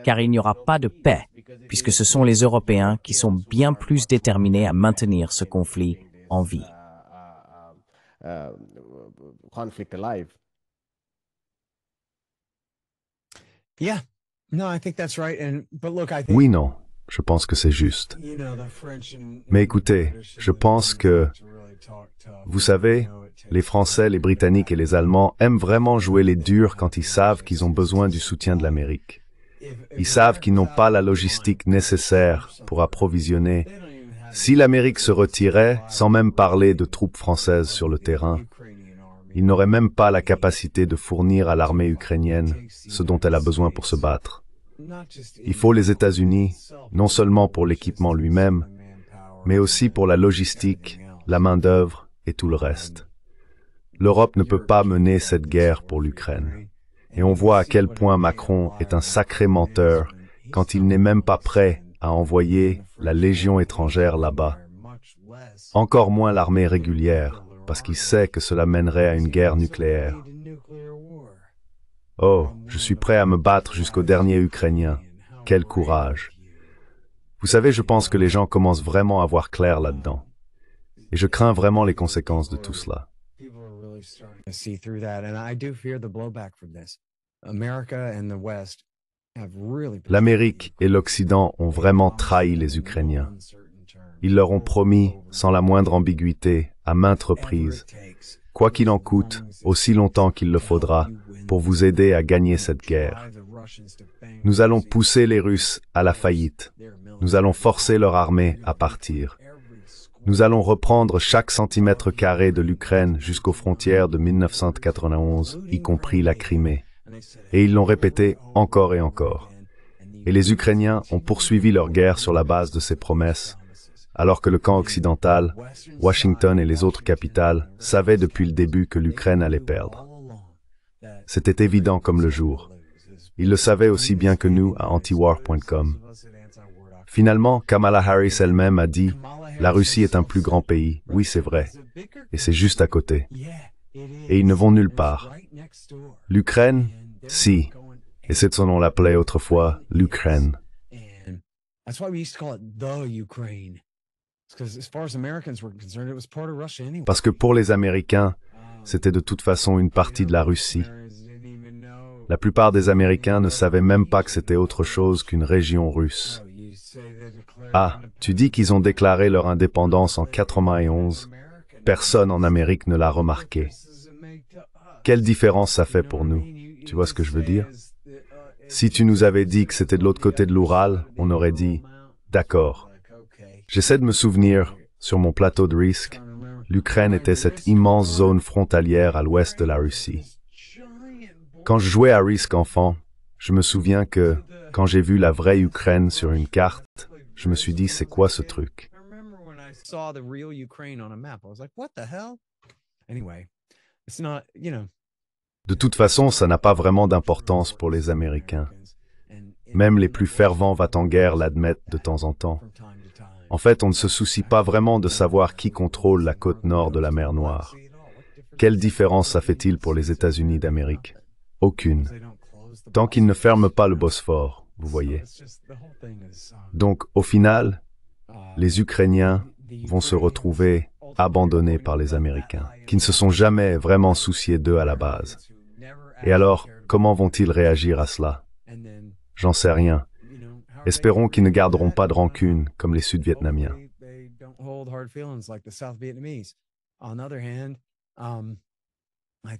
car il n'y aura pas de paix, puisque ce sont les Européens qui sont bien plus déterminés à maintenir ce conflit en vie. Oui, non, je pense que c'est juste. Mais écoutez, je pense que, vous savez, les Français, les Britanniques et les Allemands aiment vraiment jouer les durs quand ils savent qu'ils ont besoin du soutien de l'Amérique. Ils savent qu'ils n'ont pas la logistique nécessaire pour approvisionner. Si l'Amérique se retirait, sans même parler de troupes françaises sur le terrain, ils n'auraient même pas la capacité de fournir à l'armée ukrainienne ce dont elle a besoin pour se battre. Il faut les États-Unis, non seulement pour l'équipement lui-même, mais aussi pour la logistique, la main-d'œuvre et tout le reste. L'Europe ne peut pas mener cette guerre pour l'Ukraine. Et on voit à quel point Macron est un sacré menteur quand il n'est même pas prêt à envoyer la Légion étrangère là-bas. Encore moins l'armée régulière, parce qu'il sait que cela mènerait à une guerre nucléaire. Oh, je suis prêt à me battre jusqu'au dernier Ukrainien. Quel courage! Vous savez, je pense que les gens commencent vraiment à voir clair là-dedans. Et je crains vraiment les conséquences de tout cela. L'Amérique et l'Occident ont vraiment trahi les Ukrainiens. Ils leur ont promis, sans la moindre ambiguïté, à maintes reprises, quoi qu'il en coûte, aussi longtemps qu'il le faudra, pour vous aider à gagner cette guerre. Nous allons pousser les Russes à la faillite. Nous allons forcer leur armée à partir. Nous allons reprendre chaque centimètre carré de l'Ukraine jusqu'aux frontières de 1991, y compris la Crimée. Et ils l'ont répété encore et encore. Et les Ukrainiens ont poursuivi leur guerre sur la base de ces promesses, alors que le camp occidental, Washington et les autres capitales savaient depuis le début que l'Ukraine allait perdre. C'était évident comme le jour. Ils le savaient aussi bien que nous à antiwar.com. Finalement, Kamala Harris elle-même a dit « La Russie est un plus grand pays. Oui, c'est vrai. Et c'est juste à côté. Et ils ne vont nulle part. L'Ukraine, si. Et c'est ce qu'on l'appelait autrefois l'Ukraine. » Parce que pour les Américains, c'était de toute façon une partie de la Russie. La plupart des Américains ne savaient même pas que c'était autre chose qu'une région russe. Ah, tu dis qu'ils ont déclaré leur indépendance en 91. Personne en Amérique ne l'a remarqué. Quelle différence ça fait pour nous? Tu vois ce que je veux dire? Si tu nous avais dit que c'était de l'autre côté de l'Oural, on aurait dit « D'accord ». J'essaie de me souvenir, sur mon plateau de risque, l'Ukraine était cette immense zone frontalière à l'ouest de la Russie. Quand je jouais à Risk enfant, je me souviens que, quand j'ai vu la vraie Ukraine sur une carte, je me suis dit, c'est quoi ce truc? De toute façon, ça n'a pas vraiment d'importance pour les Américains. Même les plus fervents va-t-en-guerre l'admettent de temps en temps. En fait, on ne se soucie pas vraiment de savoir qui contrôle la côte nord de la mer Noire. Quelle différence ça fait-il pour les États-Unis d'Amérique? Aucune. Tant qu'ils ne ferment pas le Bosphore, vous voyez. Donc, au final, les Ukrainiens, vont se retrouver abandonnés par les Américains, qui ne se sont jamais vraiment souciés d'eux à la base. Et alors, comment vont-ils réagir à cela? J'en sais rien. Espérons qu'ils ne garderont pas de rancune comme les Sud-Vietnamiens.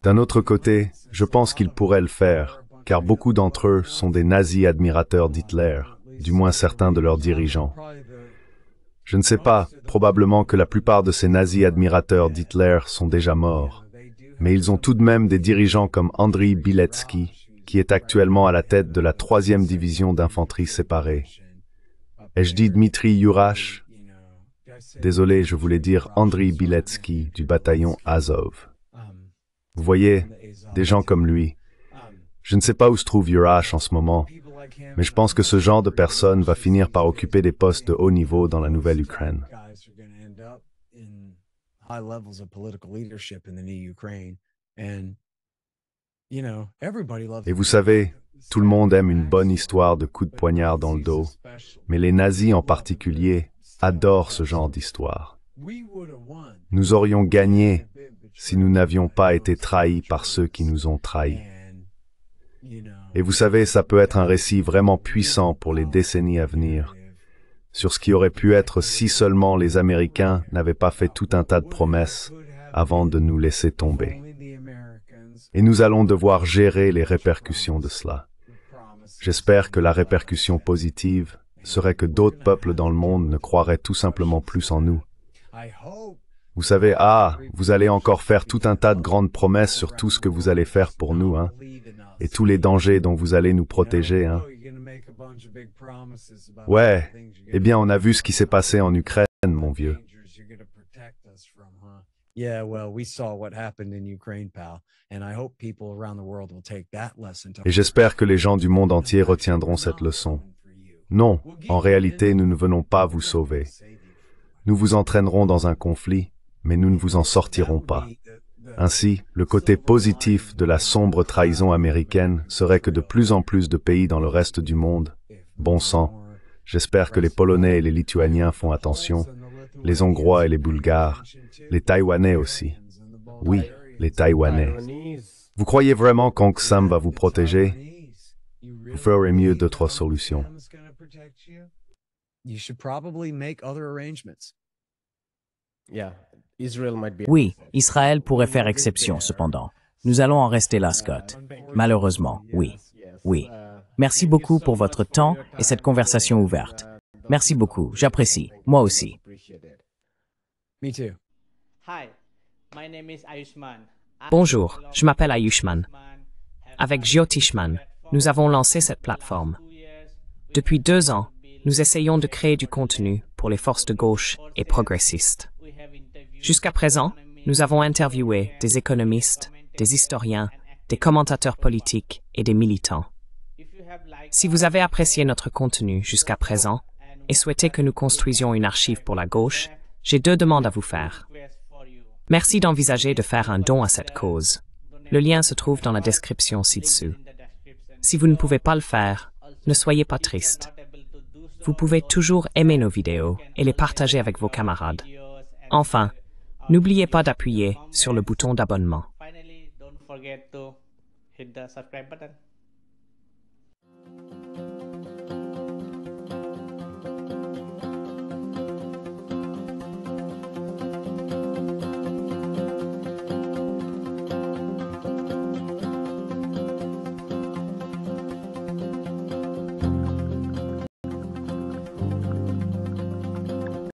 D'un autre côté, je pense qu'ils pourraient le faire, car beaucoup d'entre eux sont des nazis admirateurs d'Hitler, du moins certains de leurs dirigeants. Je ne sais pas, probablement que la plupart de ces nazis admirateurs d'Hitler sont déjà morts, mais ils ont tout de même des dirigeants comme Andriy Bilecki, qui est actuellement à la tête de la 3e division d'infanterie séparée. Ai-je dit Dmitri Yurash? Désolé, je voulais dire Andriy Bilecki du bataillon Azov. Vous voyez, des gens comme lui. Je ne sais pas où se trouve Yurash en ce moment, mais je pense que ce genre de personne va finir par occuper des postes de haut niveau dans la nouvelle Ukraine. Et vous savez, tout le monde aime une bonne histoire de coups de poignard dans le dos, mais les nazis en particulier adorent ce genre d'histoire. Nous aurions gagné si nous n'avions pas été trahis par ceux qui nous ont trahis. Et vous savez, ça peut être un récit vraiment puissant pour les décennies à venir, sur ce qui aurait pu être si seulement les Américains n'avaient pas fait tout un tas de promesses avant de nous laisser tomber. Et nous allons devoir gérer les répercussions de cela. J'espère que la répercussion positive serait que d'autres peuples dans le monde ne croiraient tout simplement plus en nous. Vous savez, vous allez encore faire tout un tas de grandes promesses sur tout ce que vous allez faire pour nous, hein, et tous les dangers dont vous allez nous protéger, hein. Ouais, eh bien on a vu ce qui s'est passé en Ukraine, mon vieux. Et j'espère que les gens du monde entier retiendront cette leçon. Non, en réalité, nous ne venons pas vous sauver. Nous vous entraînerons dans un conflit, mais nous ne vous en sortirons pas. Ainsi, le côté positif de la sombre trahison américaine serait que de plus en plus de pays dans le reste du monde, bon sang, j'espère que les Polonais et les Lituaniens font attention, les Hongrois et les Bulgares, les Taïwanais aussi. Oui, les Taïwanais. Vous croyez vraiment qu'Oncle Sam va vous protéger? Vous ferez mieux d'autres solutions. Oui, Israël pourrait faire exception, cependant. Nous allons en rester là, Scott. Malheureusement, oui. Oui. Merci beaucoup pour votre temps et cette conversation ouverte. Merci beaucoup, j'apprécie. Moi aussi. Bonjour, je m'appelle Ayushman. Avec Jyotishman, nous avons lancé cette plateforme. Depuis 2 ans, nous essayons de créer du contenu pour les forces de gauche et progressistes. Jusqu'à présent, nous avons interviewé des économistes, des historiens, des commentateurs politiques et des militants. Si vous avez apprécié notre contenu jusqu'à présent et souhaitez que nous construisions une archive pour la gauche, j'ai 2 demandes à vous faire. Merci d'envisager de faire un don à cette cause. Le lien se trouve dans la description ci-dessous. Si vous ne pouvez pas le faire, ne soyez pas triste. Vous pouvez toujours aimer nos vidéos et les partager avec vos camarades. Enfin, n'oubliez pas d'appuyer sur le bouton d'abonnement. Finally, don't forget to hit the subscribe button.